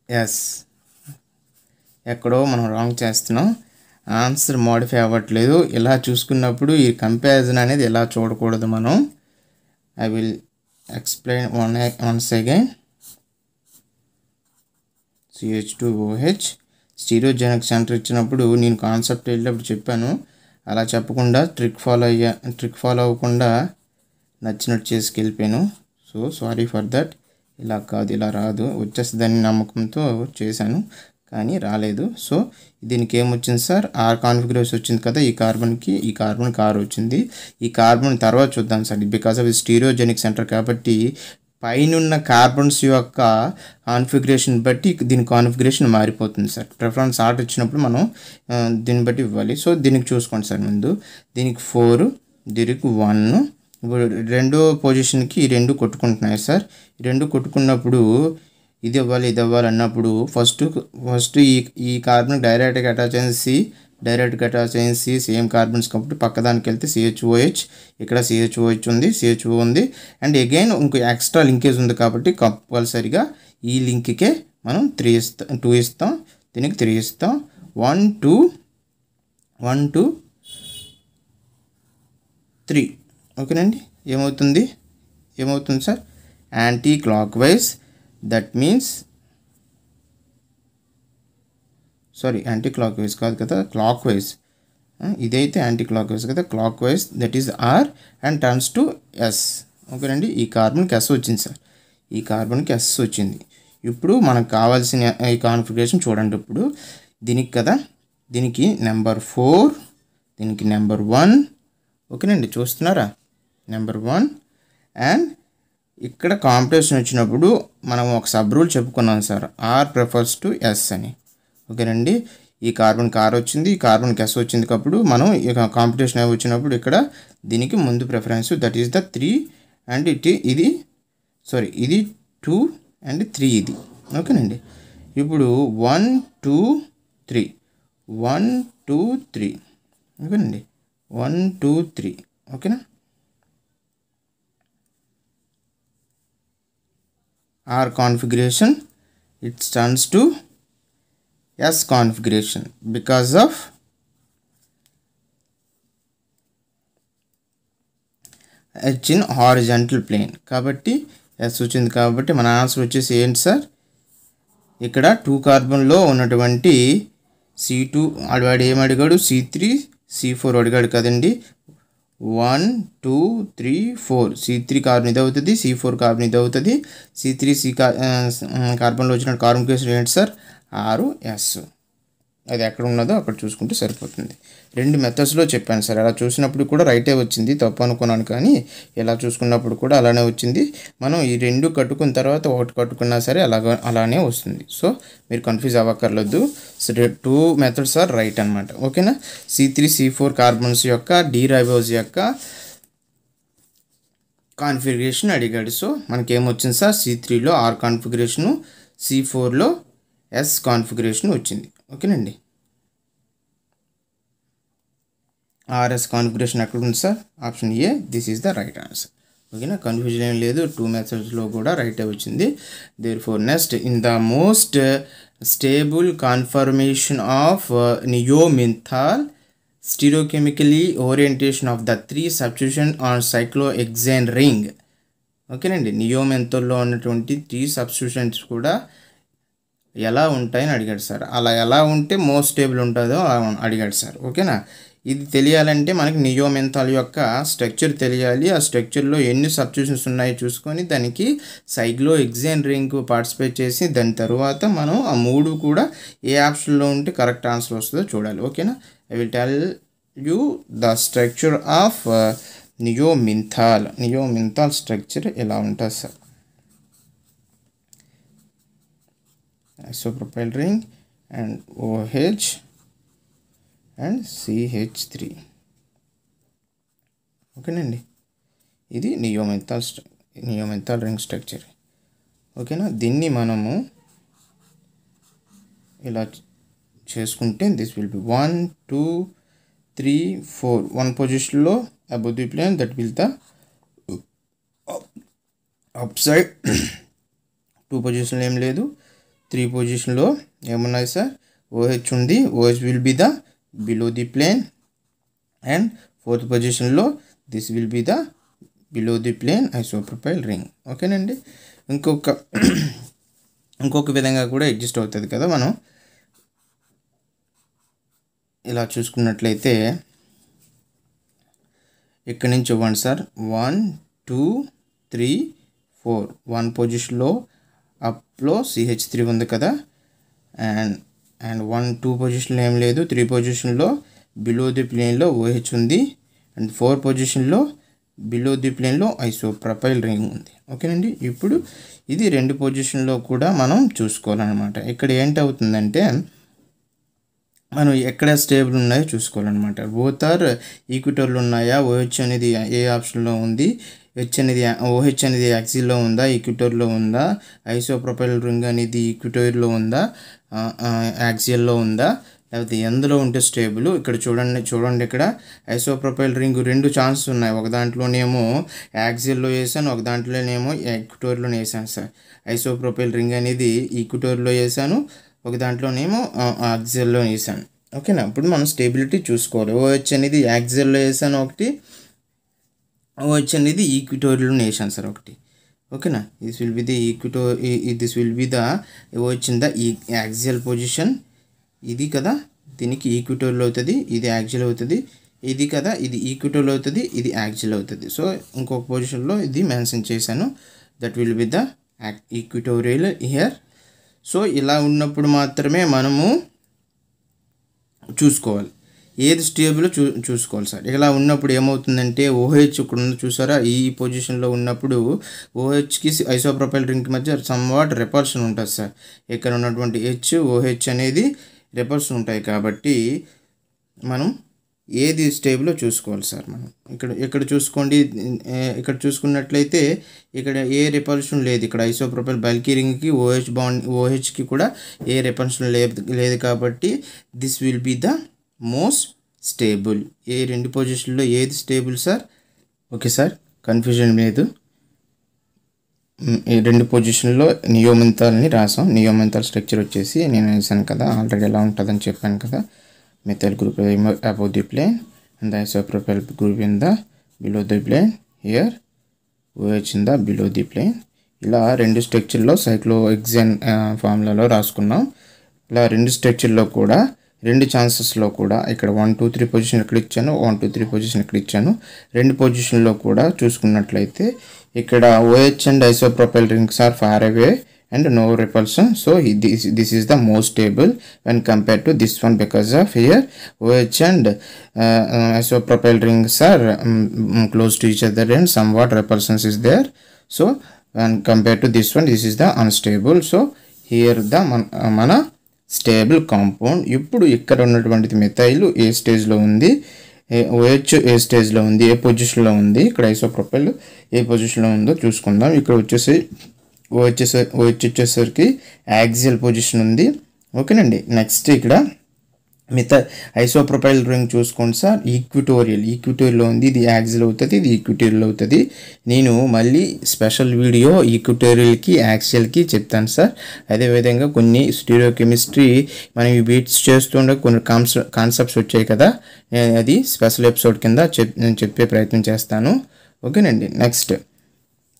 S. ఎక్కడో మనం రాంగ్ చేస్తున్నాం, ఆన్సర్ మోడిఫై అవ్వట్లేదు. ఇలా చూసుకున్నప్పుడు ఈ కంపారిజన్ అనేది ఎలా చూడకూడదు మనం. I will explain once again. CH2OH stereogenic centre ఇచ్చినప్పుడు నేను కాన్సెప్ట్ వెళ్ళినప్పుడు చెప్పాను. అలా చెప్పకుండా ట్రిక్ ఫాలో అవ్వకుండా నచ్చినట్టు చేసుకెళ్ళిపోయాను. So sorry for that. ఇలా కాదు, ఇలా రాదు, వచ్చేస్తుందని నమ్మకంతో చేశాను కానీ రాలేదు. సో దీనికి ఏమొచ్చింది సార్, ఆర్ కాన్ఫిగరేషన్ వచ్చింది కదా. ఈ కార్బన్ కార్ వచ్చింది. ఈ కార్బన్ తర్వాత చూద్దాం sir. Because of stereogenic centre కాబట్టి పైనున్న కార్బన్స్ యొక్క కాన్ఫిగరేషన్ బట్టి దీని కాన్ఫిగరేషన్ మారిపోతుంది సార్. ప్రిఫరెన్స్ ఆర్డర్ ఇచ్చినప్పుడు మనం దీన్ని బట్టి ఇవ్వాలి. సో దీనికి చూసుకోండి సార్. ముందు దీనికి 4, దీనికి 1. ఇప్పుడు రెండో పొజిషన్కి ఈ 2 కొట్టుకుంటున్నాయి సార్. ఈ 2 కొట్టుకున్నప్పుడు ఇది ఇవ్వాలి అన్నప్పుడు ఫస్ట్ ఈ కార్బన్ డైరెక్ట్గా అటాచ్ అయిన C, సేమ్ కార్బన్స్ కాబట్టి పక్కదానికి వెళ్తే CHOH, ఇక్కడ CHOH ఉంది, CHO ఉంది. అండ్ అగైన్ ఇంకో ఎక్స్ట్రా లింకేజ్ ఉంది కాబట్టి కంపల్సరిగా ఈ లింక్కే మనం 2 ఇస్తాం, దీనికి 3 ఇస్తాం. 1 2 3. ఓకేనండి, ఏమవుతుంది sir, anti clock wise. That means sorry, anticlockwise కాదు కదా, క్లాక్ వైజ్. ఇదైతే యాంటీ క్లాక్ వైజ్ కదా, clock wise. That is R and turns to S. ఓకేనండి, ఈ కార్బన్కి ఎస్ వచ్చింది సార్, ఈ కార్బన్కి ఎస్ వచ్చింది. ఇప్పుడు మనకు కావాల్సిన ఈ కాన్ఫిగరేషన్ చూడండి. ఇప్పుడు దీనికి కదా, దీనికి నెంబర్ 4, దీనికి నెంబర్ 1, ఓకేనండి, చూస్తున్నారా? నెంబర్ 1. అండ్ ఇక్కడ కాంపిటీషన్ వచ్చినప్పుడు మనం ఒక సబ్ రూల్ చెప్పుకున్నాం sir, R prefers to S అని. ఓకేనండి, ఈ కార్బన్కి ఆర్ వచ్చింది, ఈ కార్బన్కి ఎస్ వచ్చింది. కాబట్టి మనం ఇక కాంపిటీషన్ వచ్చినప్పుడు ఇక్కడ దీనికి ముందు preference, that is the 3 and ఇది 2 అండ్ 3 ఇది. ఓకేనండి, ఇప్పుడు 1 2 3 1 2 3. ఓకేనండి, 1 2 3. ఓకేనా, R configuration, it turns to S configuration because of H in horizontal plane. కాబట్టి S వచ్చింది, కాబట్టి మన ఆన్సర్ వచ్చేసి ఏంటి సార్, ఇక్కడ 2 కార్బన్లో ఉన్నటువంటి C2 వాడు ఏం అడిగాడు, C3 C4 అడిగాడు కదండి. 1 2 3 4 C3 కార్బన్ ఇది అవుతుంది, C4 కార్బన్ ఇది అవుతుంది. C3 కార్బన్లో వచ్చిన కార్బన్ కేసు ఏంటి సార్, 6S. అది ఎక్కడ ఉన్నదో అక్కడ చూసుకుంటే సరిపోతుంది. 2 మెథడ్స్లో చెప్పాను సార్. అలా చూసినప్పుడు కూడా రైటే వచ్చింది, తప్పు అనుకున్నాను, కానీ ఇలా చూసుకున్నప్పుడు కూడా అలానే వచ్చింది. మనం ఈ 2 కట్టుకున్న తర్వాత ఒకటి కట్టుకున్నా సరే అలానే వస్తుంది. సో మీరు కన్ఫ్యూజ్ అవ్వక్కర్లేదు. 2 మెథడ్స్ ఆర్ రైట్ అనమాట. ఓకేనా, C3 C4 కార్బన్స్ యొక్క డీరైబోస్ యొక్క కాన్ఫిగరేషన్ అడిగాడు. సో మనకేమొచ్చింది సార్, C3లో R కాన్ఫిగరేషను, C4లో S కాన్ఫిగరేషన్ వచ్చింది. ఓకేనండి, RS కాన్ఫిగరేషన్ ఎక్కడ ఉంది sir, option A, this is the right answer. ఓకేనా, కన్ఫ్యూజన్ ఏం లేదు, 2 మెథడ్స్లో కూడా రైటే వచ్చింది. Therefore next, in the most stable conformation of neomenthol stereochemically orientation of the 3 substitution on cyclohexane ring. ఓకేనండి, నియోమెంథాల్లో ఉన్నటువంటి 3 సబ్స్టిట్యూషన్స్ కూడా ఎలా ఉంటాయని అడిగాడు సార్. అలా ఎలా ఉంటే మోస్ట్ స్టేబుల్ ఉంటుందో అడిగాడు సార్. ఓకేనా, ఇది తెలియాలంటే మనకి నియోమెంథాల్ యొక్క స్ట్రక్చర్ తెలియాలి. ఆ స్ట్రక్చర్లో ఎన్ని సబ్స్టిట్యూషన్స్ ఉన్నాయో చూసుకొని దానికి సైక్లోహెక్సేన్ రింగ్ పార్టిసిపేట్ చేసి దాని తర్వాత మనం ఆ 3 కూడా ఏ ఆప్షన్లో ఉంటే కరెక్ట్ ఆన్సర్ వస్తుందో చూడాలి. ఓకేనా, I will tell you the structure of neomenthol structure ఎలా ఉంటుంది sir. Isopropyl ring and OH and CH3. ఓకేనండి, ఇది నియోమెంథాల్ రింగ్ స్ట్రక్చర్. ఓకేనా, దీన్ని మనము ఇలా చేసుకుంటే దిస్ విల్ బి 1 2 3 4. 1 పొజిషన్లో above the plane, that will the upside. 2 పొజిషన్లో ఏం లేదు. 3 పొజిషన్లో ఏమున్నాయి సార్, OH ఉంది, OH will be the below the plane. And 4th పొజిషన్లో this will be the below the plane isopropyl ring. ఓకేనండి, ఇంకొక విధంగా కూడా అడ్జస్ట్ అవుతుంది కదా. మనం ఇలా చూసుకున్నట్లయితే ఇక్కడి నుంచి ఇవ్వండి సార్, 1 2 3 4. 1 పొజిషన్లో అప్లో CH3 ఉంది కదా. అండ్ 1 2 పొజిషన్లో ఏం లేదు. 3 పొజిషన్లో బిలో ది ప్లేన్లో OH ఉంది. అండ్ 4 పొజిషన్లో బిలో ది ప్లేన్లో ఐసోప్రొపైల్ రింగ్ ఉంది. ఓకేనండి, ఇప్పుడు ఇది 2 పొజిషన్లో కూడా మనం చూసుకోవాలన్నమాట. ఇక్కడ ఏంటి అవుతుందంటే మనం ఎక్కడ స్టేబుల్ ఉన్నాయో చూసుకోవాలన్నమాట. బోత్ ఆర్ ఈక్విటోర్లు ఉన్నాయా, OH అనేది ఏ ఆప్షన్లో ఉంది, OH అనేది యాక్సిల్లో ఉందా, ఈక్విటోర్లో ఉందా, ఐసోప్రొపైల్ రింగ్ అనేది ఈక్విటోర్లో ఉందా, యాక్సియల్లో ఉందా, లేకపోతే ఎందులో ఉంటే స్టేబుల్. ఇక్కడ చూడండి ఇక్కడ ఐసోప్రొపైల్ రింగ్ 2 ఛాన్సెస్ ఉన్నాయి. ఒక దాంట్లోనేమో యాక్సియల్లో వేసాను, ఒక దాంట్లోనేమో ఈక్విటోర్లో వేసాను సార్. ఐసోప్రొపైల్ రింగ్ అనేది ఈక్విటోర్లో వేసాను, ఒక దాంట్లోనేమో యాక్సియల్లో వేసాను. ఓకేనా, ఇప్పుడు మనం స్టేబిలిటీ చూసుకోవాలి. OH అనేది యాక్సియల్లో వేసాను ఒకటి, OH అనేది ఈక్విటోరియల్ నేషన్ సార్ ఒకటి. ఓకేనా, this will be the OH in the axial position. ఇది కదా, దీనికి ఈక్విటోరియల్ అవుతుంది, ఇది యాక్సియల్ అవుతుంది. ఇది కదా, ఇది ఈక్విటోరియల్ అవుతుంది, ఇది యాక్సియల్ అవుతుంది. సో ఇంకొక పొజిషన్లో ఇది మెన్షన్ చేశాను, that will be the equatorial here. So ఇలా ఉన్నప్పుడు మాత్రమే మనము చూసుకోవాలి. ఏది స్టేబుల్ చూసుకోవాలి సార్. ఇలా ఉన్నప్పుడు ఏమవుతుందంటే ఓహెచ్ ఇక్కడ ఉంది చూసారా, ఈ పొజిషన్లో ఉన్నప్పుడు ఓహెచ్కి ఐసోప్రొపైల్ రింగ్ మధ్య సమ్వాట్ రెపల్షన్ ఉంటుంది సార్. ఇక్కడ ఉన్నటువంటి హెచ్ ఓహెచ్ అనేది రెపల్షన్ ఉంటాయి కాబట్టి మనం ఏది స్టేబుల్లో చూసుకోవాలి సార్. మనం ఇక్కడ చూసుకోండి, ఇక్కడ చూసుకున్నట్లయితే ఇక్కడ ఏ రిపల్షన్ లేదు. ఇక్కడ ఐసోప్రొపైల్ బల్కీ రింగ్కి ఓహెచ్కి కూడా ఏ రిపల్షన్ లేదు కాబట్టి this will be the most stable. ఏ రెండు పొజిషన్లో ఏది stable sir? Okay sir, confusion లేదు. ఈ రెండు పొజిషన్లో నియోమెంతాల్ని రాసాం. నియోమెంతాల్ స్ట్రక్చర్ వచ్చేసి నేను వేసాను కదా ఆల్రెడీ, ఎలా ఉంటుందని చెప్పాను కదా. methyl group above the plane and the isopropyl group in the below the plane. Here OH in the below the plane. ఇలా రెండు స్ట్రక్చర్లో సైక్లోహెక్సేన్ ఫార్ములాలో రాసుకున్నాం. ఇలా రెండు స్ట్రక్చర్లో కూడా రెండు ఛాన్సెస్లో కూడా ఇక్కడ 1 2 3 పొజిషన్ ఇక్కడ ఇచ్చాను, 1 2 3 పొజిషన్ ఇక్కడ ఇచ్చాను. రెండు పొజిషన్లో కూడా చూసుకున్నట్లయితే ఇక్కడ OH and isopropyl rings are far away and no repulsion, so this is the most stable when compared to this one, because of here OH and isopropyl rings are close to each other and somewhat repulsion is there. So when compared to this one, this is the unstable. So here the mana stable compound. ఇప్పుడు ఇక్కడ ఉన్నటువంటి మెథైల్ ఏ స్టేజ్లో ఉంది, OH ఏ స్టేజ్లో ఉంది, ఏ పొజిషన్లో ఉంది, ఇక్కడ ఐసోప్రొపైల్ ఏ పొజిషన్లో ఉందో చూసుకుందాం. ఇక్కడ వచ్చేసి OH వచ్చేసరికి యాక్సియల్ పొజిషన్ ఉంది. ఓకేనండి. నెక్స్ట్ ఇక్కడ ఐసోప్రొపైల్ రింగ్ చూసుకోండి సార్, ఈక్విటోరియల్లో ఉంది. ఇది యాక్సియల్ అవుతుంది, ఇది ఈక్విటోరియల్ అవుతుంది. నేను మళ్ళీ స్పెషల్ వీడియో ఈక్విటోరియల్కి యాక్సియల్కి చెప్తాను సార్. అదేవిధంగా కొన్ని స్టీరియోకెమిస్ట్రీ మనం ఈ బీట్స్ చేస్తుండే కొన్ని కాన్సెప్ట్స్ వచ్చాయి కదా, అది స్పెషల్ ఎపిసోడ్ కింద నేను చెప్పే ప్రయత్నం చేస్తాను. ఓకేనండి. నెక్స్ట్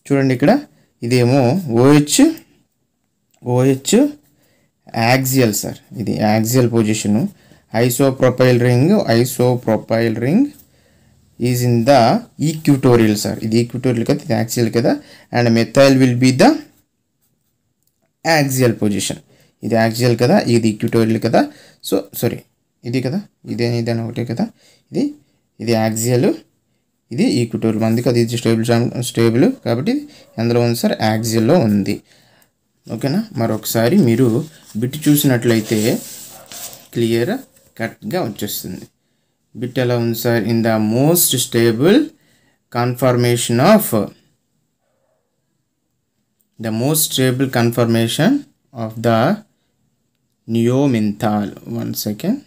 చూడండి, ఇక్కడ ఇదేమో OH యాక్సియల్ సార్, ఇది axial position. Isopropyl ring is in the equatorial sir. ఇది ఈక్విటోరియల్ కదా, ఇది యాక్సియల్ కదా. And methyl will be the axial position. ఇది యాక్సియల్ కదా, ఇది ఈక్విటోరియల్ కదా. సో సారీ, ఇది కదా, ఇదేనా ఒకటే కదా. ఇది యాక్సియల్, ఇది ఈక్విటోరియల్. అందుకే అది స్టేబుల్ కాబట్టి ఎందులో ఉంది సార్? యాక్సియల్లో ఉంది. ఓకేనా. మరొకసారి మీరు బిట్ చూసినట్లయితే క్లియర్ కట్గా వచ్చేస్తుంది. బిట్ ఎలా ఉంది sir? In the most stable conformation of the neomenthol. 1 second.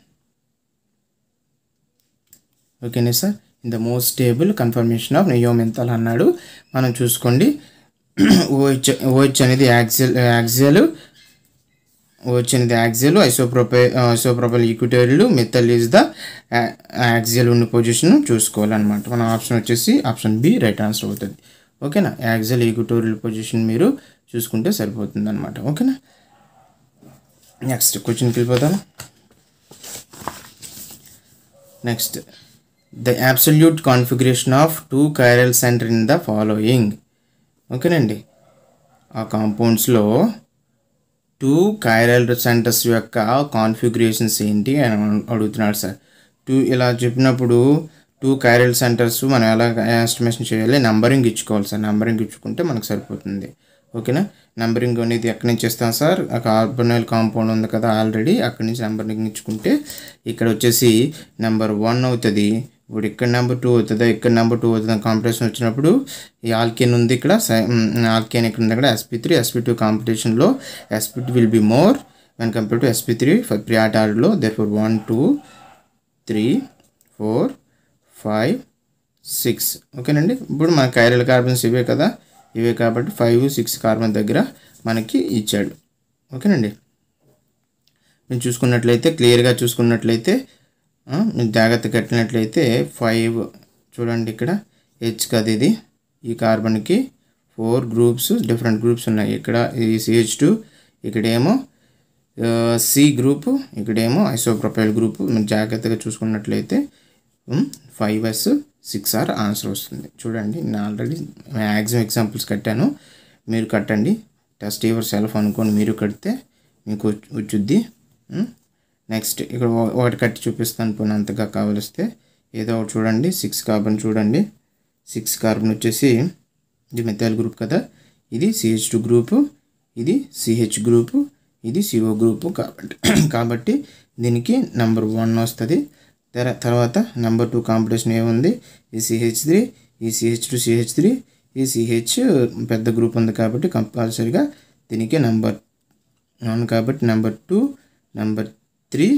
ఓకేనా sir? In the most stable conformation of neomenthol అన్నాడు. మనం చూసుకోండి, OH అనేది axial, isopropyl equatorial, methyl is the axial ఉన్న పొజిషన్ చూసుకోవాలన్నమాట. మన ఆప్షన్ వచ్చేసి ఆప్షన్ బి రైట్ ఆన్సర్ అవుతుంది. ఓకేనా. యాక్సియల్ ఈక్విటోరియల్ పొజిషన్ మీరు చూసుకుంటే సరిపోతుంది అనమాట. ఓకేనా. నెక్స్ట్ క్వశ్చన్కి వెళ్ళిపోతాను. Next, the absolute configuration of 2 chiral center in the following. ఓకేనండి. ఆ కాంపౌండ్స్లో 2 chiral centers యొక్క కాన్ఫిగరేషన్స్ ఏంటి అని అడుగుతున్నాడు సార్. ఇలా చెప్పినప్పుడు 2 chiral centers మనం ఎలా ఎస్టిమేషన్ చేయాలి? నంబరింగ్ ఇచ్చుకోవాలి సార్. నంబరింగ్ ఇచ్చుకుంటే మనకు సరిపోతుంది. ఓకేనా. నంబరింగ్ అనేది ఎక్కడి నుంచి ఇస్తాం సార్? కార్బోనైల్ కాంపౌండ్ ఉంది కదా ఆల్రెడీ, అక్కడి నుంచి నంబరింగ్ ఇచ్చుకుంటే ఇక్కడ వచ్చేసి నెంబర్ 1 అవుతుంది. ఇప్పుడు ఇక్కడ నెంబర్ 2 అవుతుందా, ఇక్కడ నెంబర్ 2 అవుతుంది. కాంపిటీషన్ వచ్చినప్పుడు ఈ ఆల్కేన్ ఉంది ఇక్కడ, ఆల్కేన్ ఇక్కడ ఉంది, అక్కడ sp3 sp2 కాంపిటీషన్లో sp2 will be more when compare to sp3 priority ఆర్డర్లో. దేర్ఫోర్ 1 2 3 4 5 6. ఓకేనండి. ఇప్పుడు మన కైరల్ కార్బన్స్ ఇవే కదా, ఇవే కాబట్టి 5 6 కార్బన్ దగ్గర మనకి ఇచ్చాడు. ఓకేనండి. మేము చూసుకున్నట్లయితే క్లియర్గా చూసుకున్నట్లయితే మీరు జాగ్రత్త కట్టినట్లయితే 5 చూడండి, ఇక్కడ హెచ్ కదా ఇది, ఈ కార్బన్కి 4 గ్రూప్స్ డిఫరెంట్ గ్రూప్స్ ఉన్నాయి. ఇక్కడ ఈ CH2, ఇక్కడేమో సి గ్రూప్, ఇక్కడేమో ఐసోప్రొపైల్ గ్రూప్. మీరు జాగ్రత్తగా చూసుకున్నట్లయితే 5s 6r ఆన్సర్ వస్తుంది. చూడండి, నేను ఆల్రెడీ మ్యాక్సిమం ఎగ్జాంపుల్స్ కట్టాను, మీరు కట్టండి. టెస్ట్ యువర్ సెల్ఫ్ అనుకోని మీరు కడితే మీకు వచ్చుద్ది. నెక్స్ట్ ఇక్కడ ఒకటి కట్టి చూపిస్తాను పోనీ అంతగా కావలిస్తే. ఏదో ఒకటి చూడండి, 6 కార్బన్ చూడండి. 6 కార్బన్ వచ్చేసి ఇది మెథైల్ గ్రూప్ కదా, ఇది CH2 గ్రూపు, ఇది CH గ్రూపు, ఇది CO గ్రూపు. కాబట్టి దీనికి నెంబర్ 1 వస్తుంది. తర్వాత నెంబర్ 2 కాంపిటీషన్ ఏముంది, ఈ CH3, ఈ CH2 CH3, ఈ CH పెద్ద గ్రూప్ ఉంది కాబట్టి కంపల్సరీగా దీనికి నెంబర్ 1 కాబట్టి number 2, number 3,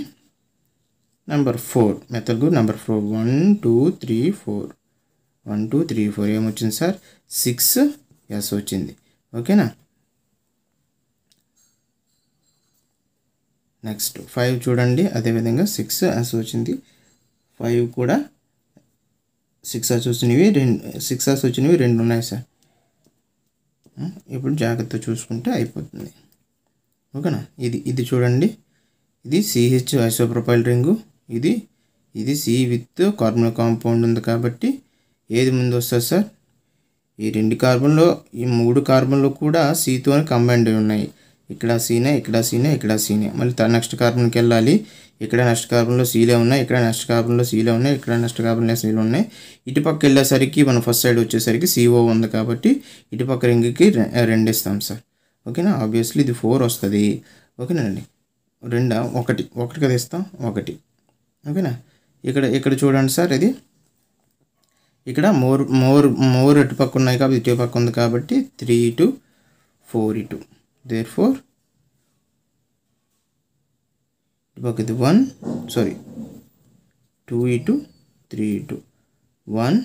number 4 method group number 4 1 2 3 4 1 2 3 4 ఏమొచ్చింది సార్, 6s వచ్చింది. ఓకేనా. నెక్స్ట్ 5 చూడండి, అదేవిధంగా 6s వచ్చింది. 5 కూడా 6s వచ్చినవి, 6s వచ్చినవి 2 ఉన్నాయి సార్. ఇప్పుడు జాగ్రత్త చూసుకుంటే అయిపోతుంది. ఓకేనా. ఇది చూడండి, ఇది CH ఐసోప్రొపైల్ రింగు, ఇది C విత్ కార్బన్ కాంపౌండ్ ఉంది కాబట్టి ఏది ముందు వస్తుంది సార్, ఈ 2 కార్బన్లో ఈ 3 కార్బన్లో కూడా Cతో కంబైండ్ ఉన్నాయి. ఇక్కడ సీనే, ఇక్కడ సీనే, ఇక్కడ సీనే. మళ్ళీ నెక్స్ట్ కార్బన్కి వెళ్ళాలి, ఇక్కడ నెక్స్ట్ కార్బన్లో సీలే ఉన్నాయి, ఇక్కడ నెక్స్ట్ కార్బన్లో సీలే ఉన్నాయి, ఇక్కడ నెక్స్ట్ కార్బన్లో సీలే ఉన్నాయి. ఇటుపక్క వెళ్ళేసరికి మన ఫస్ట్ సైడ్ వచ్చేసరికి CO ఉంది కాబట్టి ఇటుపక్క రింగ్కి 2 ఇస్తాం సార్. ఓకేనా. ఆబ్వియస్లీ ఇది 4 వస్తుంది. ఓకేనండి. 2 1 కదా ఇస్తాం, 1. ఓకేనా. ఇక్కడ చూడండి సార్, ఇది ఇక్కడ మోర్ ఇటుపక్క ఉన్నాయి కాబట్టి ఇటుపక్క ఉంది కాబట్టి 3 ఇటు 4 ఇటు. Therefore ఇటుపక్క ఇది 1 2 ఇటు 3 ఇటు 1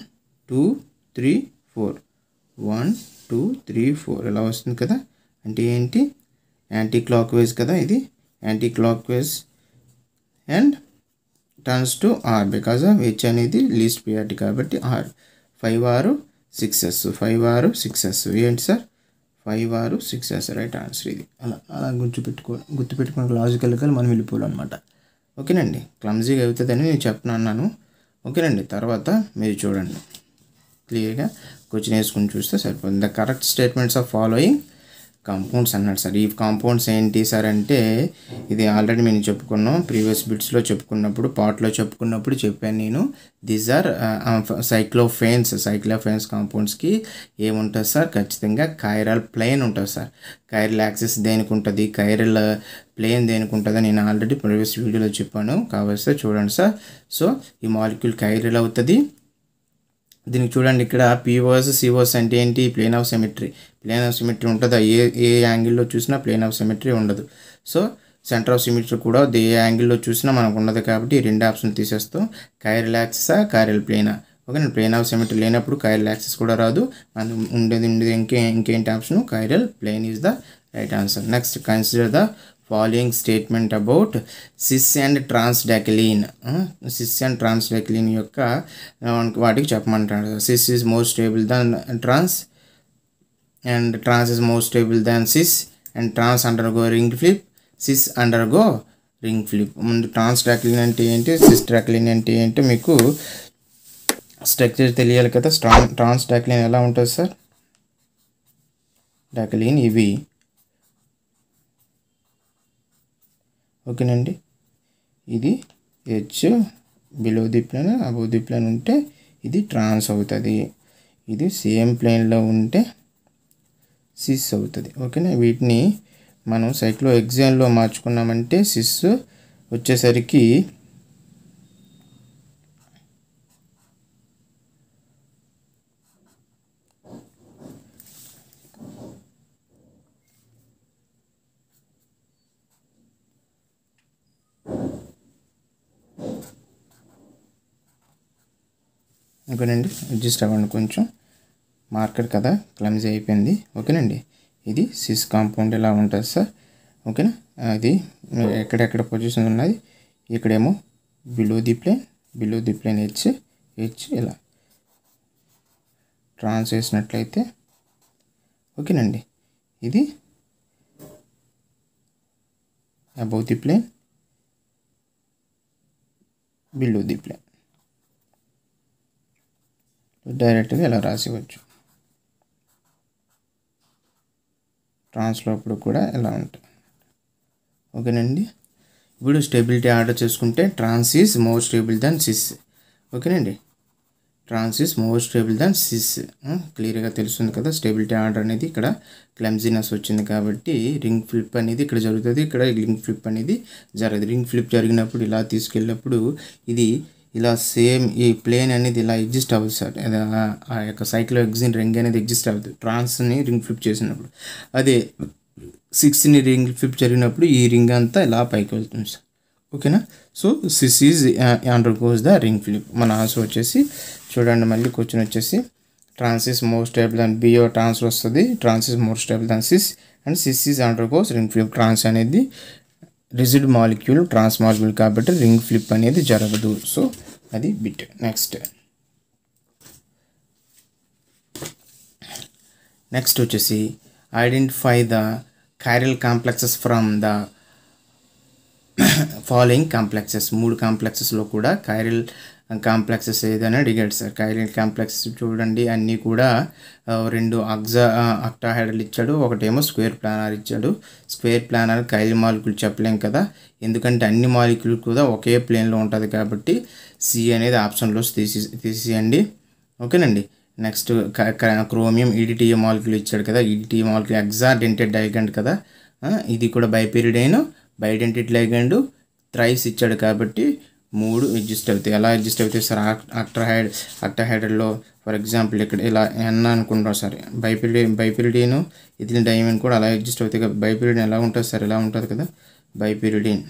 2 3 4 1 2 3 4 ఇలా వస్తుంది కదా. అంటే ఏంటి, యాంటీ క్లాక్ వైజ్ కదా, ఇది anti clock wise and turns to R because of H అనేది లీస్ట్ ప్రియారిటీ కాబట్టి R. 5 R 6s 5 R 6s ఏంటి sir, 5 R 6s right answer. ఇది అలా గుర్తుపెట్టుకోవడానికి లాజికల్గా మనం వెళ్ళిపోవాలన్నమాట. ఓకేనండి. క్లమ్జీగా అవుతుందని నేను చెప్తున్నాను. ఓకేనండి. తర్వాత మీరు చూడండి క్లియర్గా క్వశ్చన్ వేసుకుని చూస్తే సరిపోతుంది. The correct statements of following compounds అన్నాడు సార్. ఈ కాంపౌండ్స్ ఏంటి సార్ అంటే, ఇది ఆల్రెడీ మేము చెప్పుకున్నాం, ప్రీవియస్ బిట్స్లో చెప్పుకున్నప్పుడు, పార్ట్లో చెప్పుకున్నప్పుడు చెప్పాను నేను. దీస్ ఆర్ సైక్లోఫేన్స్ కాంపౌండ్స్కి ఏముంటుంది సార్, ఖచ్చితంగా కైరల్ ప్లేన్ ఉంటుంది సార్. కైరల్ యాక్సిస్ దేనికి ఉంటుంది, కైరల్ ప్లేన్ దేనికి ఉంటుంది నేను ఆల్రెడీ ప్రీవియస్ వీడియోలో చెప్పాను. కావాల్సి చూడండి సార్. సో ఈ మాలిక్యూల్ కైరల్ అవుతుంది. దీనికి చూడండి, ఇక్కడ POS COS అంటే ఏంటి, plane of symmetry. Plane of symmetry ఉంటుందా, ఏ యాంగిల్లో చూసినా ప్లేన్ ఆఫ్ సిమెట్రీ ఉండదు. సో సెంటర్ ఆఫ్ సిమెట్రీ కూడా ఏ యాంగిల్లో చూసినా మనకు ఉండదు కాబట్టి ఈ 2 ఆప్షన్ తీసేస్తాం. కైరల్ యాక్సిసా, కైరల్ ప్లేనా. ఓకే. నేను ప్లేన్ ఆఫ్ సిమెట్రీ లేనప్పుడు కైరల్ యాక్సిస్ కూడా రాదు, మనం ఉండేది ఇంకేంటి option, chiral plane is the right answer. Next consider the following statement about cis and trans decalin. Cis and trans decalin యొక్క వాటికి చెప్పమంటాడు. Cis is more stable than trans and trans is more stable than cis and trans undergo ring flip, cis undergo ring flip. ముందు ట్రాన్స్డాకిలీన్ అంటే ఏంటి, సిస్డాకిలీన్ అంటే ఏంటో మీకు స్ట్రక్చర్ తెలియాలి కదా. ట్రాన్స్డాకిలీన్ ఎలా ఉంటుంది సార్, డాకిలీన్ ఇవి. ఓకేనండి. ఇది H below the plane above the plane ఉంటే ఇది ట్రాన్స్ అవుతుంది, ఇది సేమ్ ప్లేన్లో ఉంటే సిస్ అవుతుంది. ఓకేనా. వీటిని మనం సైక్లో ఎగ్జామ్లో మార్చుకున్నామంటే సిస్ వచ్చేసరికి ఓకేనండి. అడ్జస్ట్ అవ్వండి కొంచెం, మార్కెట్ కదా క్లమ్జీ అయిపోయింది. ఓకేనండి. ఇది సిస్ కాంపౌండ్ ఎలా ఉంటుంది సార్. ఓకేనా. అది ఎక్కడెక్కడ పొజిషన్ ఉన్నది, ఇక్కడేమో బిలో ది ప్లేన్ హెచ్ ఇలా ట్రాన్స్ వేసినట్లయితే. ఓకేనండి. ఇది above the plane, below the plane, డైరెక్ట్గా ఇలా రాసివచ్చు. ట్రాన్స్లో అప్పుడు కూడా ఎలా ఉంటుంది. ఓకేనండి. ఇప్పుడు స్టెబిలిటీ ఆర్డర్ చేసుకుంటే trans is more stable than cis. ఓకేనండి, trans is more stable than cis. క్లియర్గా తెలుస్తుంది కదా. స్టెబిలిటీ ఆర్డర్ అనేది ఇక్కడ క్లమ్జీనెస్ వచ్చింది కాబట్టి రింగ్ ఫ్లిప్ అనేది ఇక్కడ జరుగుతుంది, ఇక్కడ రింగ్ ఫ్లిప్ అనేది జరగదు. రింగ్ ఫ్లిప్ జరిగినప్పుడు ఇలా తీసుకెళ్ళినప్పుడు ఇది ఇలా సేమ్ ఈ ప్లేన్ అనేది ఇలా ఎగ్జిస్ట్ అవ్వదు సార్. ఆ యొక్క సైక్లో ఎగ్జిన్ రింగ్ అనేది ఎగ్జిస్ట్ అవ్వదు ట్రాన్స్ని రింగ్ ఫ్లిప్ చేసినప్పుడు. అదే 6ని రింగ్ ఫ్లిప్ జరిగినప్పుడు ఈ రింగ్ అంతా ఇలా పైకి వెళ్తుంది సార్. ఓకేనా. So cis is undergoes the ring flip. మన ఆన్సర్ వచ్చేసి చూడండి, మళ్ళీ క్వశ్చన్ వచ్చేసి trans is more stable than బిఓ ట్రాన్స్ వస్తుంది. Trans is more stable than cis and cis is undergoes ring flip. Trans అనేది రిజిడ్ మాలిక్యూల్, ట్రాన్స్ మాలిక్యూల్ కాబట్టి రింగ్ ఫ్లిప్ అనేది జరగదు. సో అది బిట్. నెక్స్ట్ వచ్చేసి identify the chiral complexes from the following complexes. 3 కాంప్లెక్సెస్లో కూడా కైరల్ కాంప్లెక్సెస్ ఏదైనా అడిగాడు సార్. కైరల్ కాంప్లెక్సెస్ చూడండి, అన్నీ కూడా 2 అక్టాహైడ్రల్ ఇచ్చాడు, ఒకటేమో స్క్వేర్ ప్లానార్ ఇచ్చాడు. స్క్వేర్ ప్లానార్ కైరల్ మాలిక్యూల్ చెప్పలేం కదా, ఎందుకంటే అన్ని మాలిక్యూల్ కూడా ఒకే ప్లేన్లో ఉంటుంది కాబట్టి సి అనేది ఆప్షన్లో తీసేయండి. ఓకేనండి. నెక్స్ట్ క్రోమియం ఈడిటిఏ మాలిక్యూల్ ఇచ్చాడు కదా. ఈడిటిఏ మాలిక్యూల్ ఎగ్జాడెంటెడ్ లైగండ్ కదా. ఇది కూడా బైపెరిడైన్, బైడెంటెడ్ లైగండ్, థ్రైస్ ఇచ్చాడు కాబట్టి 3 ఎగ్జిస్ట్ అవుతాయి. ఎలా ఎగ్జిస్ట్ అవుతాయి సార్? అక్టాహైడ్రల్లో ఫర్ ఎగ్జాంపుల్ ఇక్కడ ఇలా ఎన్ అనుకుంటాం సార్. బైపెరిడైన్ ఇథిలిన్ డైమిన్ కూడా అలా ఎగ్జిస్ట్ అవుతాయి కదా. బైపెరిడైన్ ఎలా ఉంటుంది సార్? ఇలా ఉంటుంది కదా బైపెరిడైన్.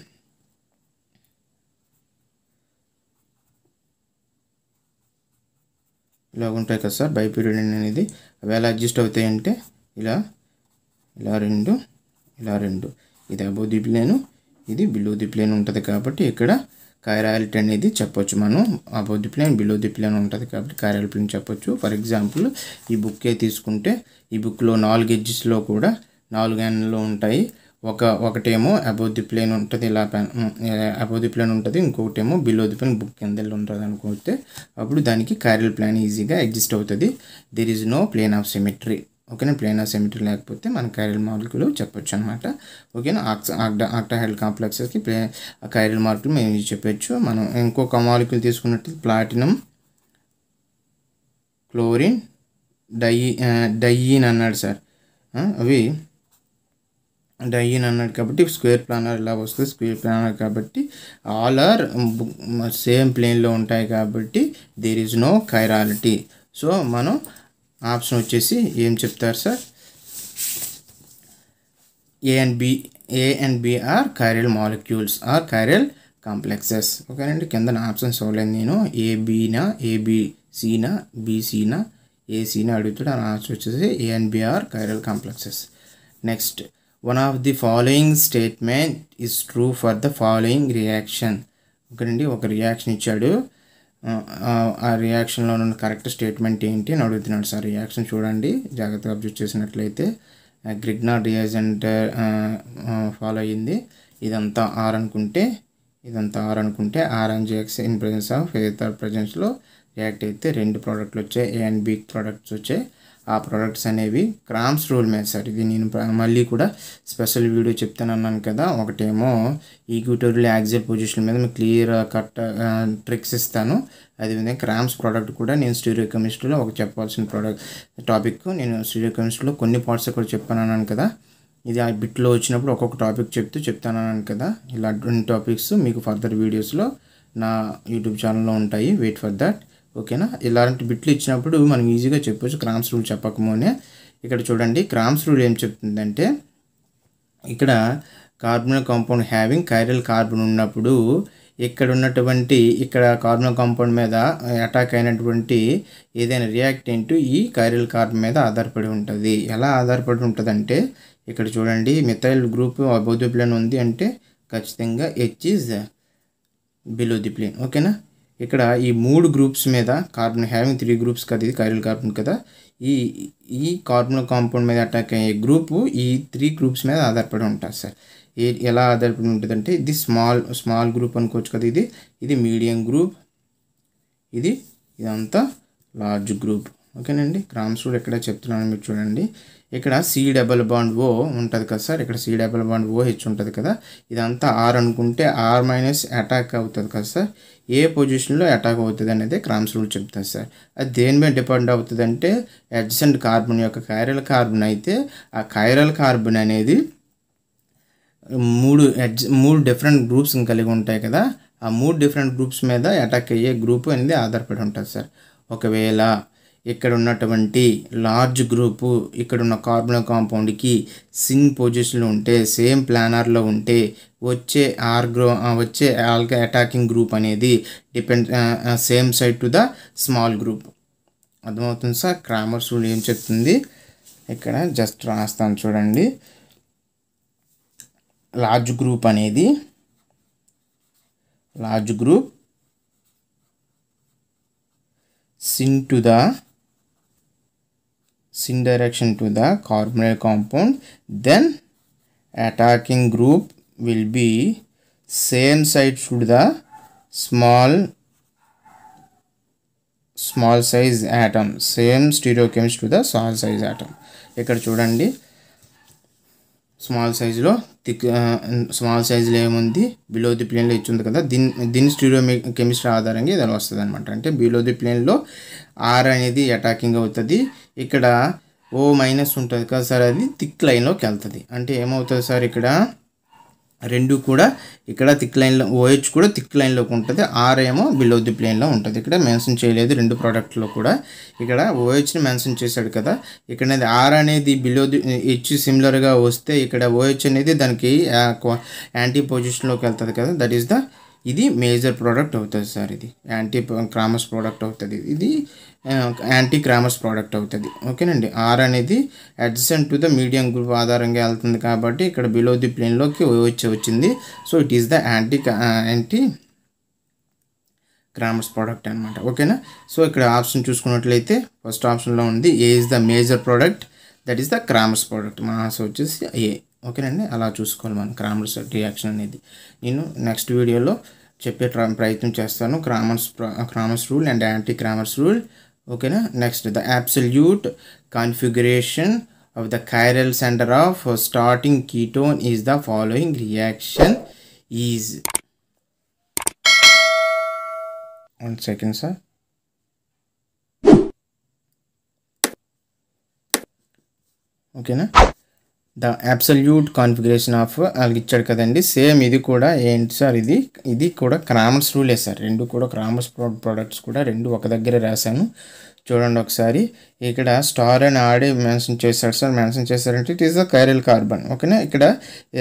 ఇలా ఉంటాయి కదా సార్ బైపెరిడైన్ అనేది. అవి ఎలా అడ్జస్ట్ అవుతాయి అంటే ఇలా 2 ఇలా 2. ఇది అబోవ్ ది ప్లేన్, ఇది బిలో ది ప్లేన్ ఉంటుంది కాబట్టి ఇక్కడ కైరాలిటీ అనేది చెప్పొచ్చు మనం. Above the plane, below the plane ఉంటుంది కాబట్టి కైరాలిటీ ప్లేన్ చెప్పొచ్చు. ఫర్ ఎగ్జాంపుల్ ఈ బుక్కే తీసుకుంటే ఈ బుక్లో 4 ఎడ్జెస్లో కూడా 4 ఎండ్లో ఉంటాయి. ఒకటేమో అబోవ్ ది ప్లేన్ ఉంటుంది, ఇలా అబోవ్ ది ప్లేన్ ఉంటుంది, ఇంకొకటేమో బిలో ది ప్లేన్ బుక్ కింద ఉంటుంది అనుకుంటే అప్పుడు దానికి కైరల్ ప్లాన్ ఈజీగా ఎగ్జిస్ట్ అవుతుంది. There is no plane of symmetry. ఓకేనా, ప్లేన్ ఆఫ్ సిమెట్రీ లేకపోతే మన కైరల్ మాలిక్యూల్ చెప్పొచ్చు అనమాట. ఓకేనా, ఆక్టాహైడ్రల్ కాంప్లెక్సెస్కి కైరల్ మాలిక్యూల్ మేము చెప్పొచ్చు. మనం ఇంకొక మాలిక్యూల్ తీసుకున్నట్టు ప్లాటినం, క్లోరిన్, డయ్యిన్ అన్నాడు సార్. అవి డయ్యిన్ అన్నాడు కాబట్టి స్క్వేర్ ప్లానర్ ఇలా వస్తుంది. స్క్వేర్ ప్లానర్ కాబట్టి ఆల్ ఆర్ సేమ్ ప్లేన్లో ఉంటాయి కాబట్టి there is no chirality. So మనం ఆప్షన్ వచ్చేసి ఏం చెప్తారు sir? A and B are chiral molecules are chiral complexes. ఓకేనండి, కింద ఆప్షన్స్ ఇవ్వలేదు నేను. ఏబీనా, ఏబిసినా, బీసీనా, ఏసీనా అడుగుతాడు. ఆ ఆన్సర్ వచ్చేసి A and B are chiral complexes. Next, one of the following statement is true for the following reaction. ఓకేనండి, ఒక రియాక్షన్ ఇచ్చాడు. ఆ రియాక్షన్లో ఉన్న కరెక్ట్ స్టేట్మెంట్ ఏంటి అని అడుగుతున్నాడు సార్. రియాక్షన్ చూడండి జాగ్రత్తగా అబ్జర్వ్ చేసినట్లయితే గ్రిగ్నార్డ్ రియాజెంట్ ఫాలో అయ్యింది. ఇదంతా ఆర్ అనుకుంటే RNGX in presence of ether ప్రెజెన్స్లో రియాక్ట్ అయితే 2 ప్రోడక్ట్లు వచ్చాయి, ఏ అండ్ బి ప్రోడక్ట్స్ వచ్చాయి. ఆ ప్రోడక్ట్స్ అనేవి క్రామ్స్ రూల్ మీద సార్. ఇది నేను మళ్ళీ కూడా స్పెషల్ వీడియో చెప్తాను అన్నాను కదా. ఒకటేమో ఈక్విటోరియల్ యాక్సియల్ పొజిషన్ మీద మీకు క్లియర్ కట్ ట్రిక్స్ ఇస్తాను. అదేవిధంగా క్రామ్స్ ప్రోడక్ట్ కూడా నేను స్టీరియోకెమిస్ట్రీలో ఒక చెప్పాల్సిన టాపిక్. నేను స్టీరియోకెమిస్ట్రీలో కొన్ని పార్ట్స్ కూడా చెప్పాను అన్నాను కదా. ఇది ఆ బిట్లో వచ్చినప్పుడు ఒక్కొక్క టాపిక్ చెప్తాను అన్నాను కదా. ఇలా 2 టాపిక్స్ మీకు ఫర్దర్ వీడియోస్లో నా యూట్యూబ్ ఛానల్లో ఉంటాయి. Wait for that. ఓకేనా, ఇలాంటి బిట్లు ఇచ్చినప్పుడు మనం ఈజీగా చెప్పొచ్చు క్రామ్స్ రూల్ చెప్పకమోనే. ఇక్కడ చూడండి క్రామ్స్ రూల్ ఏం చెప్తుందంటే ఇక్కడ carbon compound having chiral carbon ఉన్నప్పుడు ఇక్కడ కార్బన్ కాంపౌండ్ మీద అటాక్ అయినటువంటి ఏదైనా రియాక్టెంట్ ఈ కైరల్ కార్బన్ మీద ఆధారపడి ఉంటుంది. ఎలా ఆధారపడి ఉంటుంది అంటే ఇక్కడ చూడండి methyl group above the plane ఉంది అంటే ఖచ్చితంగా H is below the plane. ఓకేనా, ఇక్కడ ఈ 3 గ్రూప్స్ మీద కార్బన్ హ్యావింగ్ 3 గ్రూప్స్ కదా, ఇది కైరల్ కార్బన్ కదా. ఈ కార్బన్ కాంపౌండ్ మీద అటాక్ అయ్యే గ్రూపు ఈ 3 గ్రూప్స్ మీద ఆధారపడి ఉంటుంది సార్. ఎలా ఆధారపడి ఉంటుంది అంటే ఇది స్మాల్ గ్రూప్ అనుకోవచ్చు కదా. ఇది మీడియం గ్రూప్, ఇదంతా లార్జ్ గ్రూప్. ఓకేనండి. క్రామ్స్ రూల్ ఎక్కడ చెప్తున్నాను మీరు చూడండి. ఇక్కడ సి డబల్ బాండ్ ఓ ఉంటుంది కదా సార్, ఇక్కడ C double bond O H ఉంటుంది కదా, ఇదంతా ఆర్ అనుకుంటే ఆర్ మైనస్ అటాక్ అవుతుంది కదా సార్, ఏ పొజిషన్లో అటాక్ అవుతుంది అనేది క్రామ్స్ రూల్ చెప్తుంది సార్. అది దేని మీద డిపెండ్ అవుతుంది అంటే అడ్జసెంట్ కార్బన్ యొక్క కైరల్ కార్బన్ అయితే ఆ కైరల్ కార్బన్ అనేది మూడు డిఫరెంట్ గ్రూప్స్ కలిగి ఉంటాయి కదా, ఆ 3 డిఫరెంట్ గ్రూప్స్ మీద అటాక్ అయ్యే గ్రూప్ అనేది ఆధారపడి ఉంటుంది సార్. ఒకవేళ ఇక్కడ ఉన్నటువంటి లార్జ్ గ్రూపు ఇక్కడ ఉన్న కార్బన్ కాంపౌండ్కి సిన్ పొజిషన్లో ఉంటే, సేమ్ ప్లానర్లో ఉంటే వచ్చే వచ్చే అటాకింగ్ గ్రూప్ అనేది same side to the small group. అర్థమవుతుంది సార్. క్రామర్స్ రూల్ ఏం చెప్తుంది ఇక్కడ జస్ట్ రాస్తాను చూడండి. లార్జ్ గ్రూప్ అనేది sin direction to the carbonyl compound, then attacking group will be same side to the small size atom, same stereochemistry to the small size atom. ఇక్కడ చూడండి స్మాల్ సైజులో స్మాల్ సైజులో ఏముంది, బిలో ది ప్లేన్లో ఇచ్చింది కదా, దీని స్టీరియో కెమిస్ట్రీ ఆధారంగా ఇది వస్తుంది అనమాట. అంటే బిలో ది ప్లేన్లో ఆర్ అనేది అటాకింగ్ అవుతుంది, ఇక్కడ ఓ మైనస్ ఉంటుంది కదా సార్, అది థిక్ లైన్లోకి వెళ్తుంది. అంటే ఏమవుతుంది సార్, ఇక్కడ రెండు కూడా ఇక్కడ థిక్ లైన్లో ఓహెచ్ కూడా థిక్ లైన్లోకి ఉంటుంది, ఆర్ ఏమో బిలో ది ప్లేన్లో ఉంటుంది. ఇక్కడ మెన్షన్ చేయలేదు రెండు ప్రోడక్ట్లో కూడా, ఇక్కడ ఓహెచ్ని మెన్షన్ చేశాడు కదా, ఇక్కడ ఆర్ అనేది బిలో ది హెచ్ సిమిలర్గా వస్తే ఇక్కడ ఓహెచ్ అనేది దానికి యాంటీ పొజిషన్లోకి వెళ్తుంది కదా, దట్ ఈస్ ఇది మేజర్ ప్రోడక్ట్ అవుతుంది సార్. ఇది యాంటీ క్రామర్స్ ప్రోడక్ట్ అవుతుంది, ఇది యాంటీ క్రామర్స్ ప్రోడక్ట్ అవుతుంది. ఓకేనండి. ఆర్ అనేది adjacent to the medium group ఆధారంగా వెళ్తుంది కాబట్టి ఇక్కడ బిలో ది ప్లేన్లోకి వచ్చింది. So it is the anti Cramer's product అనమాట. ఓకేనా. సో ఇక్కడ ఆప్షన్ చూసుకున్నట్లయితే ఫస్ట్ ఆప్షన్లో ఉంది A is the major product, that is the Cramer's product. మన ఆన్సర్ వచ్చేసి ఏ. ఓకేనండి. అలా చూసుకోవాలి మనం క్రామర్స్ రియాక్షన్ అనేది. నేను నెక్స్ట్ వీడియోలో చెప్పే ప్రయత్నం చేస్తాను Cramer's rule and anti Cramer's rule. ఓకేనా. Next the absolute configuration of the chiral center of starting ketone is the following reaction is. 1 second sir. ఓకేనా. ద అబ్సల్యూట్ కాన్ఫిగరేషన్ ఆఫ్ వాళ్ళకి ఇచ్చాడు కదండి, సేమ్ ఇది కూడా ఏంటి సార్, ఇది కూడా క్రామర్స్ రూలే సార్. రెండు కూడా క్రామర్స్ ప్రోడక్ట్స్ కూడా రెండు ఒక దగ్గరే రాశాను చూడండి ఒకసారి. ఇక్కడ స్టార్ అని ఆడే మెన్షన్ చేశాడు సార్. మెన్షన్ చేశారంటే it is the chiral carbon. ఓకేనా. ఇక్కడ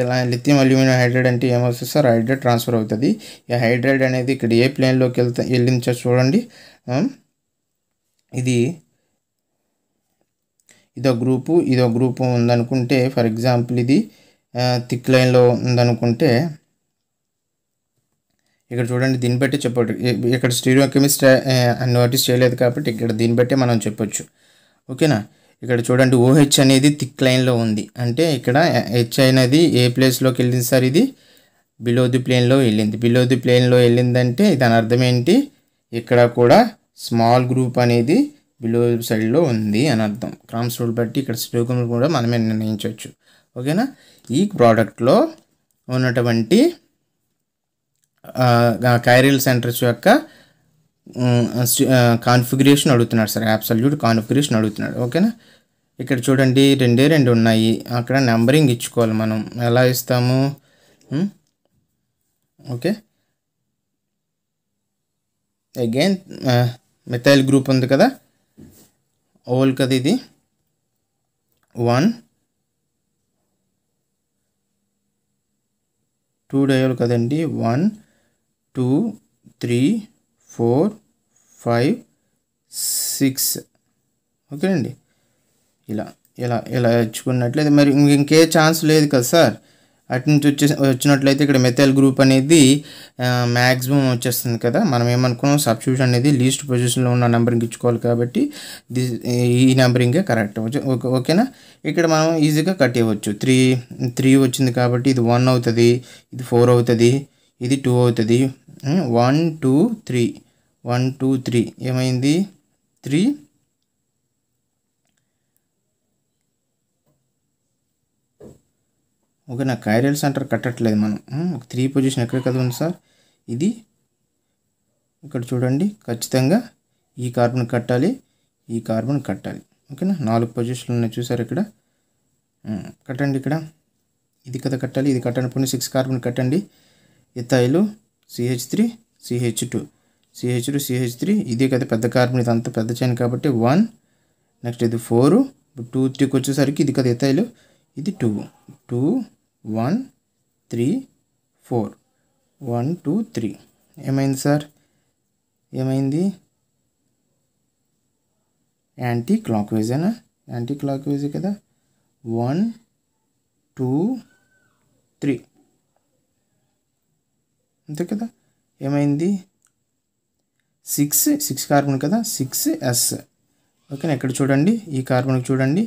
ఇలా లిథియం అల్యూమినియం హైడ్రైడ్ అంటే ఏమవుతుంది సార్, హైడ్రైడ్ ట్రాన్స్ఫర్ అవుతుంది. ఈ హైడ్రైడ్ అనేది ఇక్కడ ఏ ప్లేన్లోకి వెళ్ళింది చూడండి. ఇదో గ్రూపు ఉందనుకుంటే, ఫర్ ఎగ్జాంపుల్ ఇది థిక్ లైన్లో ఉందనుకుంటే ఇక్కడ చూడండి, దీన్ని బట్టి చెప్పొచ్చు. ఇక్కడ స్టీరియో కెమిస్ట్రీ నోటీస్ చేయలేదు కాబట్టి ఇక్కడ దీన్ని బట్టే మనం చెప్పొచ్చు. ఓకేనా. ఇక్కడ చూడండి ఓహెచ్ అనేది థిక్ లైన్లో ఉంది, అంటే ఇక్కడ హెచ్ అనేది ఏ ప్లేస్లోకి వెళ్ళింది సార్, ఇది బిలో ది ప్లేన్లో వెళ్ళింది. బిలో ది ప్లేన్లో వెళ్ళిందంటే దాని అర్థం ఏంటి, ఇక్కడ కూడా స్మాల్ గ్రూప్ అనేది బిలో సైడ్లో ఉంది అని అర్థం. క్రామ్స్ రూల్ బట్టి ఇక్కడ స్టోకం కూడా మనమే నిర్ణయించవచ్చు. ఓకేనా. ఈ ప్రోడక్ట్లో ఉన్నటువంటి కైరల్ సెంటర్స్ యొక్క కాన్ఫిగరేషన్ అడుగుతున్నాడు సార్, అబ్సల్యూట్ కాన్ఫిగరేషన్ అడుగుతున్నాడు. ఓకేనా. ఇక్కడ చూడండి రెండు ఉన్నాయి, అక్కడ నెంబరింగ్ ఇచ్చుకోవాలి మనం. ఎలా ఇస్తాము, ఓకే. అగైన్ మెథైల్ గ్రూప్ ఉంది కదా, ఓల్ కదా, ఇది 1 2 డయోల్ కదండి, 1 2 3 4 5 6. ఓకేనండి. ఇలా ఇచ్చుకున్నట్లయితే మరి ఇంకే ఛాన్స్ లేదు కదా సార్. అటు నుంచి వచ్చినట్లయితే ఇక్కడ మెథైల్ గ్రూప్ అనేది మ్యాక్సిమం వచ్చేస్తుంది కదా. మనం ఏమనుకున్నాం, సబ్స్టిట్యూషన్ అనేది లీస్ట్ పొజిషన్లో ఉన్న నెంబరింగ్ ఇచ్చుకోవాలి కాబట్టి ఈ నెంబరింగే కరెక్ట్. ఓకేనా. ఇక్కడ మనం ఈజీగా కట్ ఇవ్వచ్చు. 3 వచ్చింది కాబట్టి ఇది 1 అవుతుంది, ఇది 4 అవుతుంది, ఇది 2 అవుతుంది. 1 2 3 1 2 3 ఏమైంది 3 ఓకే, నా కైరల్ సెంటర్ కట్టట్లేదు మనం. 3 పొజిషన్ ఎక్కడ కదా ఉంది సార్, ఇది ఇక్కడ చూడండి. ఖచ్చితంగా ఈ కార్బన్ కట్టాలి, ఈ కార్బన్ కట్టాలి. ఓకేనా, 4 పొజిషన్లు ఉన్నాయి చూసారు ఇక్కడ. కట్టండి ఇక్కడ, ఇది కదా కట్టాలి, ఇది కట్టండి. పోనీ 6 కార్బన్ కట్టండి. ఇథైలు CH3 CH2 CH2 CH3, ఇదే కదా పెద్ద కార్బన్, ఇది అంత పెద్ద చైన్ కాబట్టి 1. నెక్స్ట్ ఇది 4, 2 3కి వచ్చేసరికి ఇది కదా ఇథైలు, ఇది 2 2 1 3 4 1 2 3. ఏమైంది సార్, ఏమైంది? యాంటీ క్లాక్ వైజేనా, యాంటీ క్లాక్ వైజే కదా. 1 2 3 అంతే కదా. ఏమైంది? 6 కార్బన్ కదా, 6s. ఓకేనా, ఇక్కడ చూడండి, ఈ కార్బన్కి చూడండి,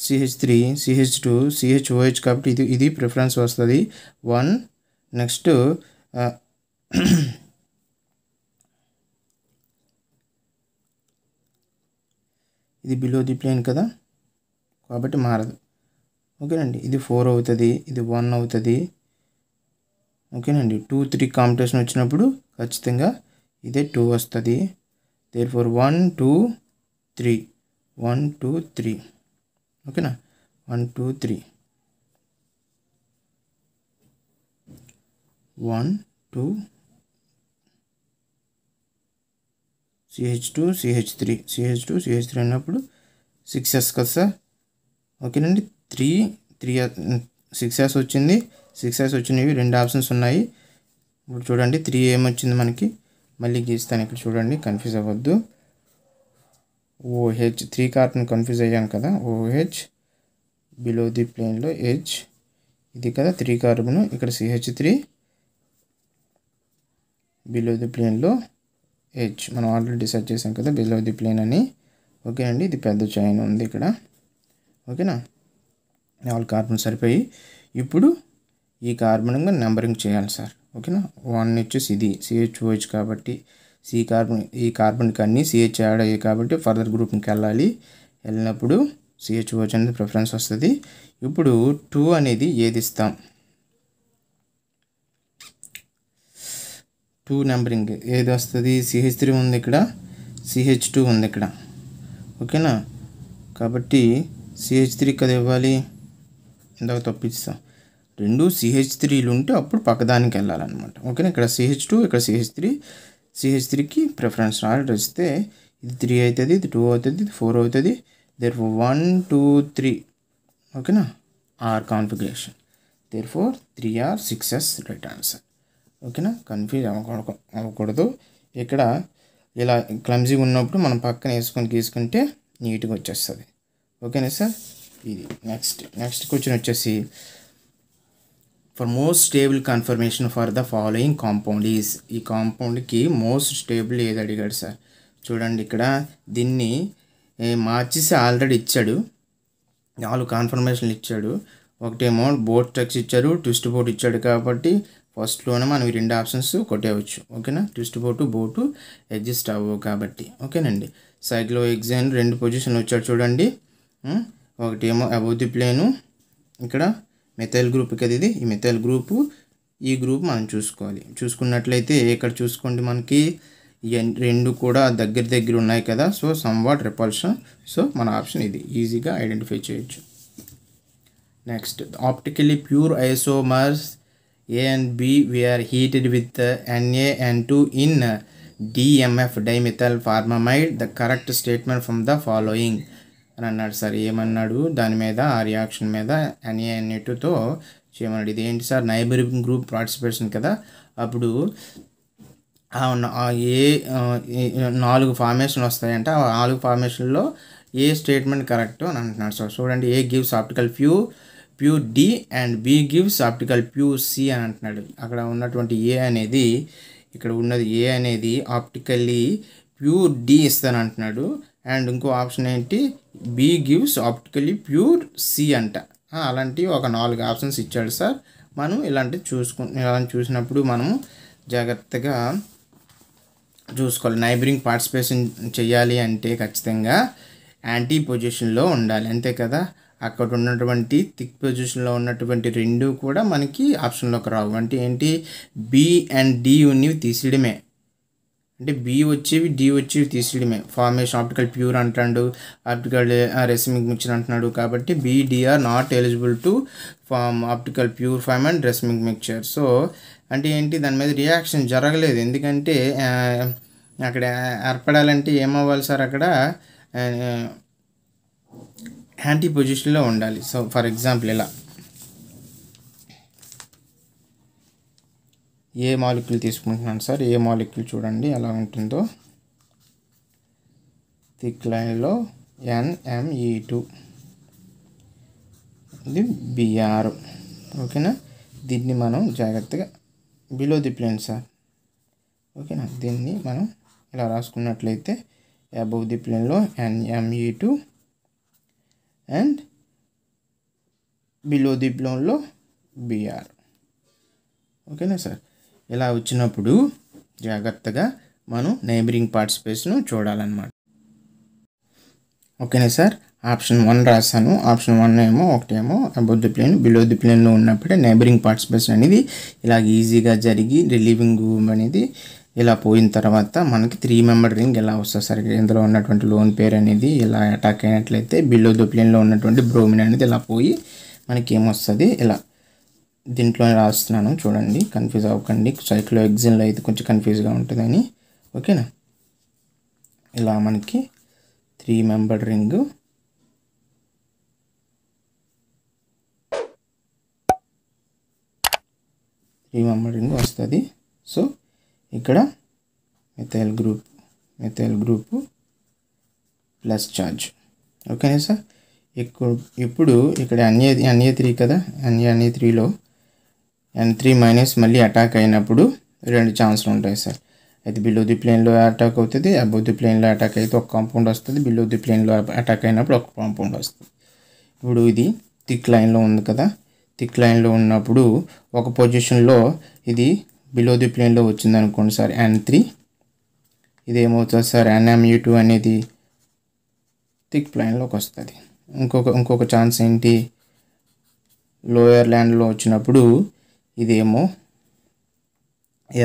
CH3 CH2 CHOH కాబట్టి ఇది ప్రిఫరెన్స్ వస్తుంది 1. నెక్స్ట్ ఇది బిలో ది ప్లేన్ కదా కాబట్టి మారదు. ఓకేనండి, ఇది 4 అవుతుంది, ఇది 1 అవుతుంది. ఓకేనండి, 2 3 కాంపిటీషన్ వచ్చినప్పుడు ఖచ్చితంగా ఇదే 2 వస్తుంది. దేర్ఫోర్ 1 2 3 1 2 3. ఓకేనా, 1 2 3 1 2 CH2 CH3 CH2 CH3 అన్నప్పుడు 6s కదా సార్. ఓకేనండి, 6s వచ్చింది, 6s వచ్చినవి 2 ఆప్షన్స్ ఉన్నాయి. ఇప్పుడు చూడండి 3 ఏమొచ్చింది మనకి, మళ్ళీ గీస్తాను ఇక్కడ చూడండి, కన్ఫ్యూజ్ అవ్వద్దు. OH 3 కార్బన్ కన్ఫ్యూజ్ అయ్యాను కదా. OH బిలో ది ప్లేన్లో H, ఇది కదా 3 కార్బన్, ఇక్కడ CH3 బిలో ది ప్లేన్లో H. మనం ఆల్రెడీ డిసైడ్ చేసాం కదా బిలో ది ప్లేన్ అని. ఓకేనండి, ఇది పెద్ద చైన్ ఉంది ఇక్కడ. ఓకేనా, 4 కార్బన్ సరిపోయి. ఇప్పుడు ఈ కార్బన్ నెంబరింగ్ చేయాలి సార్. ఓకేనా, 1 వచ్చేసి ఇది CHOH కాబట్టి ఈ కార్బన్కి అన్నీ CH యాడ్ అయ్యాయి కాబట్టి ఫర్దర్ గ్రూప్కి వెళ్ళినప్పుడు CHOH అనేది ప్రిఫరెన్స్ వస్తుంది. ఇప్పుడు 2 అనేది ఏది ఇస్తాం, 2 నెంబరింగ్ ఏది వస్తుంది? CH3 ఉంది ఇక్కడ, CH2 ఉంది ఇక్కడ. ఓకేనా, కాబట్టి CH3 కదా ఇవ్వాలి, ఇందాక తప్పిస్తాం. 2 CH3లు ఉంటే అప్పుడు పక్కదానికి వెళ్ళాలన్నమాట. ఓకేనా, ఇక్కడ CH2 ఇక్కడ CH3కి ప్రిఫరెన్స్ ఆర్డర్ ఇస్తే ఇది 3 అవుతుంది, ఇది 2 అవుతుంది, ఇది 4 అవుతుంది. దేర్ఫోర్ 1 2 3. ఓకేనా, R configuration. Therefore 3R 6s right answer. ఓకేనా, కన్ఫ్యూజ్ అవ్వకూడదు. ఇక్కడ ఇలా క్లమ్జీగా ఉన్నప్పుడు మనం పక్కన వేసుకొని గీసుకుంటే నీట్గా వచ్చేస్తుంది. ఓకేనా సార్, ఇది నెక్స్ట్ క్వశ్చన్ వచ్చేసి for most stable confirmation for the following compound is. ఈ కాంపౌండ్కి మోస్ట్ స్టేబుల్ ఏది అడిగాడు సార్. చూడండి ఇక్కడ దీన్ని మార్చేసి ఆల్రెడీ ఇచ్చాడు, 4 కన్ఫర్మేషన్లు ఇచ్చాడు. ఒకటేమో బోట్ స్ట్రక్స్ ఇచ్చారు, ట్విస్ట్ బోట్ ఇచ్చాడు కాబట్టి ఫస్ట్లోనే మనం ఈ 2 ఆప్షన్స్ కొట్టేయవచ్చు. ఓకేనా, ట్విస్ట్ బోటు ఎగ్జిస్ట్ అవ్వవు కాబట్టి. ఓకేనండి, సైక్లో ఎగ్జామ్ 2 పొజిషన్లు వచ్చాడు చూడండి. ఒకటేమో అబౌవ్ ది ప్లేను, ఇక్కడ మెథైల్ గ్రూప్ కదా ఇది, ఈ మెథైల్ గ్రూపు, ఈ గ్రూప్ మనం చూసుకున్నట్లయితే ఇక్కడ చూసుకోండి మనకి ఈ 2 కూడా దగ్గర ఉన్నాయి కదా. So somewhat repulsion. సో మన ఆప్షన్ ఇది ఈజీగా ఐడెంటిఫై చేయొచ్చు. Next, optically pure isomers A and B were heated with Na and 2 in DMF dimethyl formamide. The correct statement from the following అని అన్నాడు సార్. ఏమన్నాడు దాని మీద, ఆ రియాక్షన్ మీద Na&2తో చేయమన్నాడు. ఇది ఏంటి సార్, నైబరింగ్ గ్రూప్ పార్టిసిపేషన్ కదా. అప్పుడు 4 ఫార్మేషన్లు వస్తాయంట. ఆ 4 ఫార్మేషన్లో ఏ స్టేట్మెంట్ కరెక్ట్ అని అంటున్నాడు సార్. చూడండి, A gives optical pure D and B gives optical pure C అని అంటున్నాడు. అక్కడ ఉన్నటువంటి A అనేది, ఇక్కడ ఉన్నది A అనేది ఆప్టికల్లీ ప్యూర్ D ఇస్తాను అంటున్నాడు. అండ్ ఇంకో ఆప్షన్ ఏంటి, B gives optically pure C అంట. అలాంటివి ఒక 4 ఆప్షన్స్ ఇచ్చాడు సార్. మనం ఇలాంటివి చూసినప్పుడు మనము జాగ్రత్తగా చూసుకోవాలి. నైబరింగ్ పార్టిసిపేషన్ చేయాలి అంటే ఖచ్చితంగా యాంటీ పొజిషన్లో ఉండాలి, అంతే కదా. అక్కడ ఉన్నటువంటి థిక్ పొజిషన్లో ఉన్నటువంటి రెండు కూడా మనకి ఆప్షన్లోకి రావు. అంటే ఏంటి, బి అండ్ డి ఉన్నవి తీసేయడమే. అంటే బి వచ్చేవి డి వచ్చేవి తీసేయడమే. ఫార్మేషన్ ఆప్టికల్ ప్యూర్ అంటాడు, ఆప్టికల్ రెసిమిక్ మిక్చర్ అంటున్నాడు. కాబట్టి B D are not eligible to form optical pure form and racemic mixture. So అంటే ఏంటి, దాని మీద రియాక్షన్ జరగలేదు. ఎందుకంటే అక్కడ ఏర్పడాలంటే ఏమవ్వాలి సార్, అక్కడ యాంటీ పొజిషన్లో ఉండాలి. సో ఫర్ ఎగ్జాంపుల్ ఇలా ఏ మాలిక్యూల్ తీసుకుంటున్నాను సార్, ఏ మాలిక్యూల్ చూడండి ఎలా ఉంటుందో. థిక్ లైన్లో NME2, ఇది BR. ఓకేనా, దీన్ని మనం జాగ్రత్తగా బిలో ది ప్లేన్ సార్. ఓకేనా, దీన్ని మనం ఇలా రాసుకున్నట్లయితే అబౌవ్ ది ప్లేన్లో NME2 అండ్ బిలో ది ప్లేన్లో BR. ఓకేనా సార్, ఇలా వచ్చినప్పుడు జాగ్రత్తగా మనం నైబరింగ్ పార్ట్ స్పేస్ను చూడాలన్నమాట. ఓకేనా సార్, ఆప్షన్ 1 రాశాను. ఆప్షన్ 1 ఏమో ఒకటేమో above the plane, below the ప్లేన్లో ఉన్నప్పుడే నైబరింగ్ పార్ట్ స్పేస్ అనేది ఇలా ఈజీగా జరిగి రిలీవింగ్ అనేది ఇలా పోయిన తర్వాత మనకి 3 మెంబర్ రింగ్ ఎలా వస్తుంది సార్. ఇందులో ఉన్నటువంటి లోన్ పేర్ అనేది ఇలా అటాక్ అయినట్లయితే బిలో ది ప్లేన్లో ఉన్నటువంటి బ్రోమిన్ అనేది ఇలా పోయి మనకి ఏమొస్తుంది, ఇలా దీంట్లో రాస్తున్నాను చూడండి, కన్ఫ్యూజ్ అవ్వకండి. సైక్లోహెక్సేన్లో అయితే కొంచెం కన్ఫ్యూజ్గా ఉంటుందని. ఓకేనా, ఇలా మనకి 3 మెంబర్ రింగ్ వస్తుంది. సో ఇక్కడ మెథైల్ గ్రూపు ప్లస్ ఛార్జ్. ఓకేనా సార్, ఇప్పుడు ఇక్కడ NA3 కదా, NA3లో N3 మైనస్ మళ్ళీ అటాక్ అయినప్పుడు 2 ఛాన్స్లు ఉంటాయి సార్. అయితే బిలో ది ప్లేన్లో అటాక్ అవుతుంది, అబౌవ్ ది ప్లేన్లో అటాక్ అయితే ఒక కాంపౌండ్ వస్తుంది, బిలో ది ప్లేన్లో అటాక్ అయినప్పుడు ఒక కాంపౌండ్ వస్తుంది. ఇప్పుడు ఇది థిక్ లైన్లో ఉంది కదా, థిక్ లైన్లో ఉన్నప్పుడు ఒక పొజిషన్లో ఇది బిలో ది ప్లేన్లో వచ్చింది అనుకోండి సార్ N3, ఇది ఏమవుతుంది సార్ NME2 అనేది థిక్ ప్లేన్లోకి వస్తుంది. ఇంకొక ఛాన్స్ ఏంటి, లోయర్ ల్యాండ్లో వచ్చినప్పుడు ఇదేమో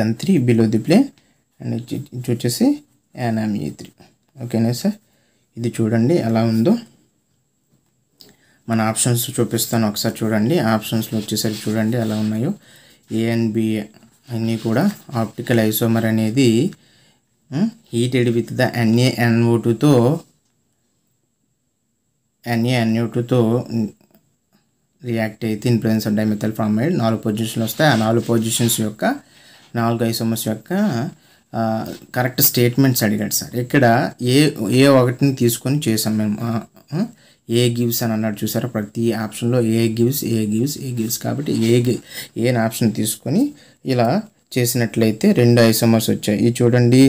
N3 below the plane and ఇది వచ్చేసి NME3. ఓకేనా సార్, ఇది చూడండి ఎలా ఉందో. మన ఆప్షన్స్ చూపిస్తాను ఒకసారి చూడండి. ఆప్షన్స్లో వచ్చేసరికి చూడండి ఎలా ఉన్నాయో. A అండ్ B అన్నీ కూడా ఆప్టికల్ ఐసోమర్ అనేది హీటెడ్ విత్ ద NaNO2తో రియాక్ట్ అయితే ఇన్ ప్రెజెన్స్ ఆఫ్ డైమెథైల్ ఫార్మైడ్ 4 పొజిషన్లు వస్తాయి. ఆ 4 పొజిషన్స్ యొక్క 4 ఐసోమర్స్ యొక్క కరెక్ట్ స్టేట్మెంట్స్ అడిగాడు సార్. ఇక్కడ ఏ ఒకటిని తీసుకొని చేసాం మేము. ఏ గివ్స్ అని అన్నాడు చూసారా, ప్రతి ఆప్షన్లో ఏ గివ్స్ కాబట్టి ఏ ఆప్షన్ తీసుకొని ఇలా చేసినట్లయితే 2 ఐసోమర్స్ వచ్చాయి. ఇది చూడండి,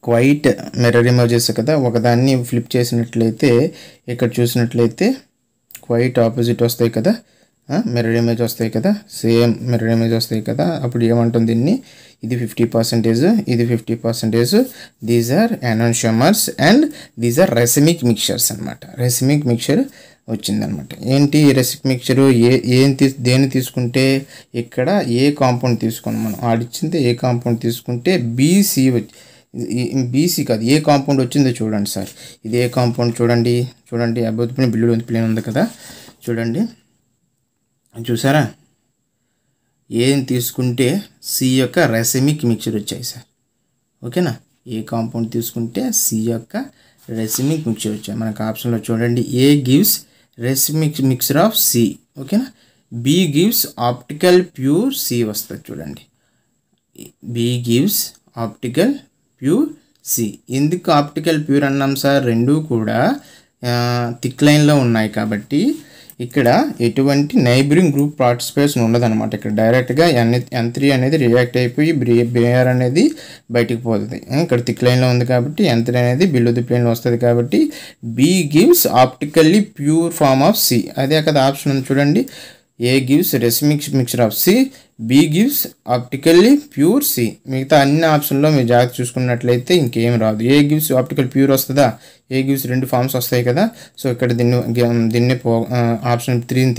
క్వైట్ మిర్రర్ ఇమేజెస్ కదా, ఒకదాన్ని ఫ్లిప్ చేసినట్లయితే ఇక్కడ చూసినట్లయితే క్వైట్ ఆపోజిట్ వస్తాయి కదా, మిర్రర్ ఇమేజ్ వస్తాయి కదా, సేమ్ మిర్రర్ ఇమేజ్ వస్తాయి కదా. అప్పుడు ఏమంటుంది దీన్ని, ఇది 50%, ఇది 50%. These are enantiomers and these are racemic mixtures అనమాట. రెసిమిక్ మిక్చర్ వచ్చిందనమాట. ఏంటి రెసిమిక్ మిక్చరు, దేన్ని తీసుకుంటే ఇక్కడ ఏ కాంపౌండ్ తీసుకుని మనం ఆడిచ్చింది, ఏ కాంపౌండ్ తీసుకుంటే బీసీ కాదు, ఏ కాంపౌండ్ వచ్చిందో చూడండి సార్. ఇది ఏ కాంపౌండ్ చూడండి above the plane below the plane ఉంది కదా, చూడండి చూసారా. ఏం తీసుకుంటే సి యొక్క రెసిమిక్ మిక్చర్ వచ్చాయి సార్. ఓకేనా, ఏ కాంపౌండ్ తీసుకుంటే సి యొక్క రెసిమిక్ మిక్చర్ వచ్చాయి. మనకు ఆప్షన్లో చూడండి, A gives racemic mixture of C. ఓకేనా, B gives optical pure C వస్తుంది చూడండి. B gives optical pure C. ఎందుకు ఆప్టికల్ ప్యూర్ అన్నాం సార్, రెండు కూడా థిక్ లైన్లో ఉన్నాయి కాబట్టి ఇక్కడ ఎటువంటి నైబరింగ్ గ్రూప్ పార్టిసిపేట్స్ ఉండదన్నమాట. ఇక్కడ డైరెక్ట్గా N3 అనేది రియాక్ట్ అయిపోయి BR అనేది బయటికి పోతుంది. ఇక్కడ థిక్ లైన్లో ఉంది కాబట్టి N3 అనేది బిలో ది ప్లేన్లో వస్తుంది కాబట్టి B gives optically pure form of C. అదే కదా ఆప్షన్ ఉంది చూడండి, A gives racemic mixture of C, B gives optically pure C. మిగతా అన్ని ఆప్షన్లో మీరు జాగ్రత్త చూసుకున్నట్లయితే ఇంకేం రాదు. ఏ గివ్స్ ఆప్టికల్ ప్యూర్ వస్తుందా, ఏ గివ్స్ 2 ఫార్మ్స్ వస్తాయి కదా. సో ఇక్కడ దీన్ని ఆప్షన్ 3ని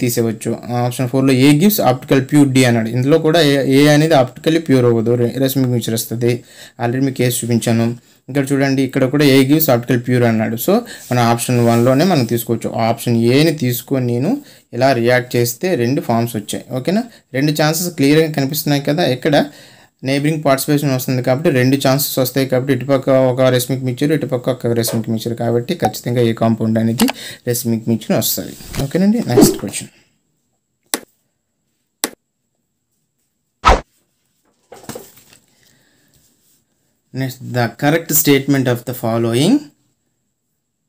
తీసేవచ్చు. ఆప్షన్ 4లో ఏ గివ్స్ ఆప్టికల్ ప్యూర్ డి అన్నాడు. ఇందులో కూడా ఏ అనేది ఆప్టికల్లీ ప్యూర్ అవ్వదు, రెసిమిక్ మిక్చర్ వస్తుంది. ఆల్రెడీ మీకు కేసు చూపించాను. ఇక్కడ చూడండి, ఇక్కడ కూడా ఏ గివ్స్ ఆప్టికల్ ప్యూర్ అన్నాడు. సో మన ఆప్షన్ 1లోనే మనం తీసుకోవచ్చు. ఆప్షన్ ఏని తీసుకొని నేను ఇలా రియాక్ట్ చేస్తే 2 ఫార్మ్స్ వచ్చాయి. ఓకేనా, 2 ఛాన్సెస్ క్లియర్గా కనిపిస్తున్నాయి కదా. ఇక్కడ నైబరింగ్ పార్టిసిపేషన్ వస్తుంది కాబట్టి 2 ఛాన్సెస్ వస్తాయి కాబట్టి ఇటుపక్క ఒక రెసిమిక్ మిక్చర్, ఇటుపక్క ఒక రెసిమిక్ మిక్చర్, కాబట్టి ఖచ్చితంగా ఏ కాంపౌండ్ అనేది రెసిమిక్ మిక్చర్ వస్తుంది. ఓకేనండి, next question. Next, the correct statement of the following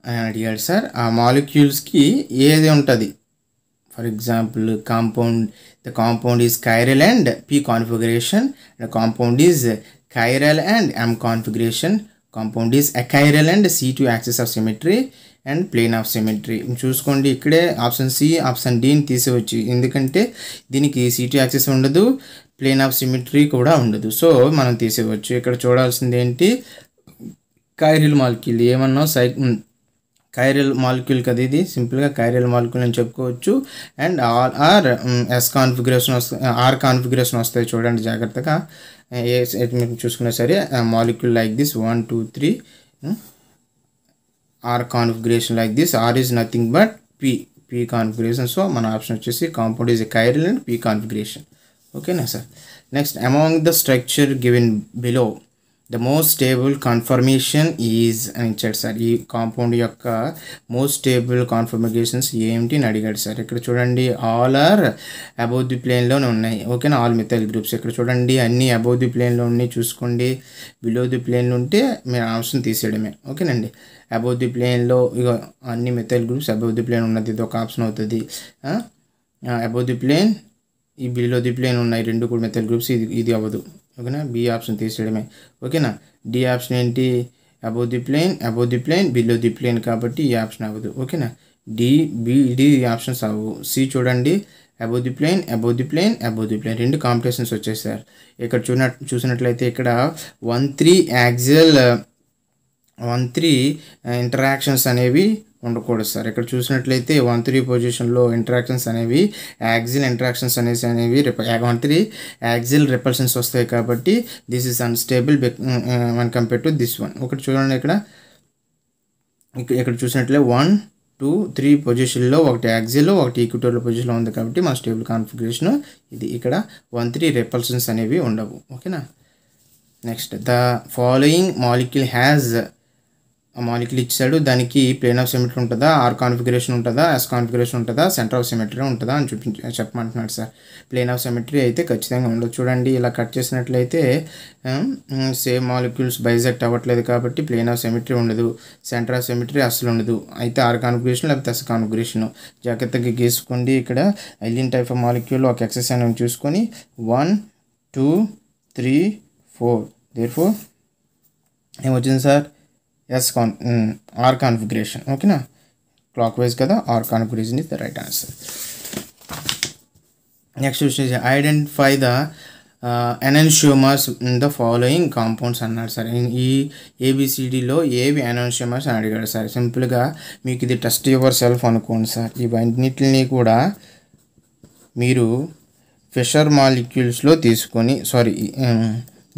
అని అడిగాడు సార్. ఆ మాలిక్యూల్స్కి ఏది ఉంటుంది? For example the compound is chiral and p configuration, the compound is chiral and m configuration, compound is achiral and c2 axis of symmetry and plane of symmetry. చూసుకోండి, ఇక్కడే ఆప్షన్ సి, ఆప్షన్ డిని తీసేవచ్చు. ఎందుకంటే దీనికి c2 యాక్సిస్ ఉండదు, ప్లేన్ ఆఫ్ సిమెట్రీ కూడా ఉండదు. సో మనం తీసేవచ్చు. ఇక్కడ చూడాల్సింది ఏంటి, కైరల్ మాలిక్యూల్. ఏమన్నా కైరల్ మాలిక్యూల్ కదా, ఇది సింపుల్గా కైరల్ మాలిక్యూల్ అని చెప్పుకోవచ్చు. అండ్ ఆర్ ఎస్ కాన్ఫిగరేషన్ వస్తాయి, ఆర్ కాన్ఫిగరేషన్ వస్తాయి. చూడండి జాగ్రత్తగా, ఏ మీరు చూసుకున్నా సరే molecule like this 1 2 3 R configuration like this. R is nothing but P configuration. So మన ఆప్షన్ వచ్చేసి compound is chiral and P configuration. ఓకేనా sir. Next, among the structure given below the most stable conformation is అని ఇచ్చాడు సార్. ఈ కాంపౌండ్ యొక్క మోస్ట్ స్టేబుల్ కాన్ఫర్మేషన్స్ ఏమిటి అని అడిగాడు సార్. ఇక్కడ చూడండి, ఆల్ ఆర్ అబౌవ్ ది ప్లేన్లోనే ఉన్నాయి. ఓకేనా, ఆల్ మిథైల్ గ్రూప్స్. ఇక్కడ చూడండి, అన్నీ అబౌవ్ ది ప్లేన్లో ఉన్నాయి. చూసుకోండి, బిలో ది ప్లేన్లో ఉంటే మీరు ఆప్షన్ తీసేయడమే. ఓకేనండి, అబౌవ్ ది ప్లేన్లో ఇక అన్ని methyl groups above the plane ఉన్నది, ఇది ఒక ఆప్షన్ అవుతుంది. అబౌవ్ ది ప్లేన్, ఈ బిలో ది ప్లేన్ ఉన్నాయి 2 కూడా మిథైల్ గ్రూప్స్, ఇది అవ్వదు. ఓకేనా, బి ఆప్షన్ తీసేయడమే. ఓకేనా, డి ఆప్షన్ ఏంటి, above the plane below the plane, కాబట్టి ఈ ఆప్షన్ అవ్వదు. ఓకేనా, డి ఆప్షన్స్ అవ్వవు. సి చూడండి, అబౌవ్ ది ప్లేన్ 2 కాంపిటీషన్స్ వచ్చేసారు. ఇక్కడ చూసినట్లయితే ఇక్కడ 1-3 యాక్సియల్ 1-3 ఇంటరాక్షన్స్ అనేవి ఉండకూడదు సార్. ఇక్కడ చూసినట్లయితే 1-3 పొజిషన్లో ఇంటరాక్షన్స్ అనేవి యాక్సిల్ ఇంటరాక్షన్స్ అనేవి 1-3 యాక్సిల్ రిపల్షన్స్ వస్తాయి కాబట్టి this is unstable one compare to this one. ఒకటి చూడండి, ఇక్కడ చూసినట్లయితే 1 2 3 పొజిషన్లో ఒకటి యాక్సిల్, ఒకటి ఈక్వటోరియల్ పొజిషన్లో ఉంది కాబట్టి మన స్టేబుల్ కాన్ఫిగరేషన్ ఇది. ఇక్కడ 1-3 రిపల్షన్స్ అనేవి ఉండవు. ఓకేనా. Next, the following molecule has, ఆ మాలిక్యూల్ ఇచ్చాడు, దానికి ప్లేన్ ఆఫ్ సిమెట్రీ ఉంటుందా, ఆర్ కాన్ఫిగరేషన్ ఉంటుందా, ఎస్ కాన్ఫిగరేషన్ ఉంటుందా, సెంటర్ ఆఫ్ సిమెట్రీ ఉంటుందా అని చెప్పమంటున్నాడు సార్. ప్లేన్ ఆఫ్ సిమెట్రీ అయితే ఖచ్చితంగా ఉండదు. చూడండి, ఇలా కట్ చేసినట్లయితే సేమ్ మాలిక్యూల్స్ బైజెక్ట్ అవ్వట్లేదు కాబట్టి ప్లేన్ ఆఫ్ సిమెట్రీ ఉండదు, సెంటర్ ఆఫ్ సిమెట్రీ అసలు ఉండదు. అయితే ఆర్ కాన్ఫిగరేషన్ లేకపోతే ఎస్ కాన్ఫిగరేషన్ జాగ్రత్తగా గీసుకోండి. ఇక్కడ ఐలిన్ టైప్ ఆఫ్ మాలిక్యూల్ ఒక ఎక్సెస్ అని చూసుకొని 1 2 3 4 దేర్ఫోర్ ఏమొచ్చింది సార్, ఆర్ కాన్ఫిగరేషన్. ఓకేనా, క్లాక్ వైజ్ కదా, R configuration is the right answer. Next వచ్చేసి identify the enantiomers in the following compounds అన్నాడు సార్. ఈ ఏబిసిడిలో ఏవి ఎనాన్షియోమర్స్ అని అడిగాడు సార్. సింపుల్గా మీకు ఇది టెస్ట్ యువర్ సెల్ఫ్ అనుకోండి సార్. ఇవన్నిటిని కూడా మీరు ఫిషర్ మాలిక్యూల్స్లో తీసుకొని,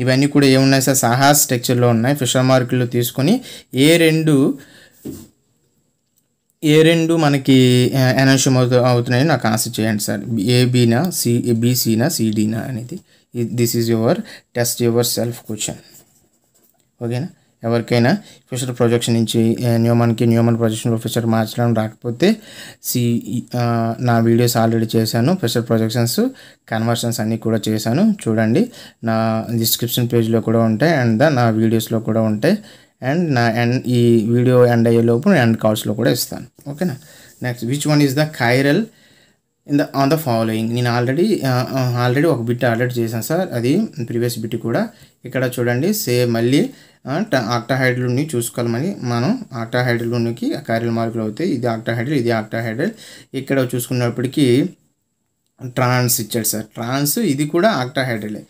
ఇవన్నీ కూడా ఏమున్నాయి సార్, సహాస్ స్ట్రక్చర్లో ఉన్నాయి. ఫిషర్ మాలిక్యూల్లో తీసుకొని ఏ రెండు మనకి ఎనాన్షియం అవుతున్నాయని నాకు ఆన్సర్ చేయండి సార్. ఏబీనా, బీసీనా, సిడీనా అనేది. This is your test your self question. ఓకేనా. ఎవరికైనా ఫిషర్ ప్రొజెక్షన్ నుంచి న్యూమన్ ప్రొజెక్షన్లో ఫిషర్ మార్చడం రాకపోతే నా వీడియోస్ ఆల్రెడీ చేశాను. ఫిషర్ ప్రొజెక్షన్స్ కన్వర్షన్స్ అన్నీ కూడా చేశాను, చూడండి. నా డిస్క్రిప్షన్ పేజ్లో కూడా ఉంటాయి అండ్ నా వీడియోస్లో కూడా ఉంటాయి. అండ్ ఈ వీడియో ఎండ్ అయ్యేలోపు ఎండ్ కాల్స్లో కూడా ఇస్తాను. ఓకేనా. Next, which one is the chiral on the following. నేను ఆల్రెడీ ఒక బిట్ ఆల్రెడీ చేశాను సార్, అది ప్రీవియస్ బిట్ కూడా. ఇక్కడ చూడండి సేమ్ మళ్ళీ ఆక్టాహైడ్రల్ని చూసుకోవాలని మనం ఆక్టాహైడ్రల్కి కార్యల్ మార్కులు అవుతాయి. ఇది ఆక్టాహైడ్రల్, ఇది ఆక్టాహైడ్రల్. ఇక్కడ చూసుకున్నప్పటికీ ట్రాన్స్ ఇచ్చాడు సార్, ట్రాన్స్ ఇది కూడా ఆక్టాహైడ్రలే,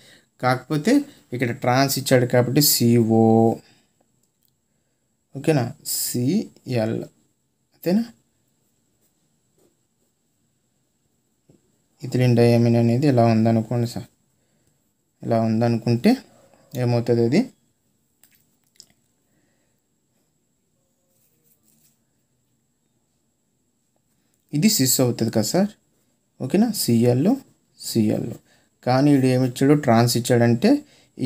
కాకపోతే ఇక్కడ ట్రాన్స్ ఇచ్చాడు కాబట్టి CO, ఓకేనా, Cl అంతేనా. ఇథిలిన్ డయామిన్ అనేది ఇలా ఉందనుకోండి సార్, ఇలా ఉందనుకుంటే ఏమవుతుంది, అది ఇది సిస్ అవుతుంది కదా సార్, ఓకేనా. Cl కానీ వీడు ఏమిచ్చాడు, ట్రాన్స్ ఇచ్చాడంటే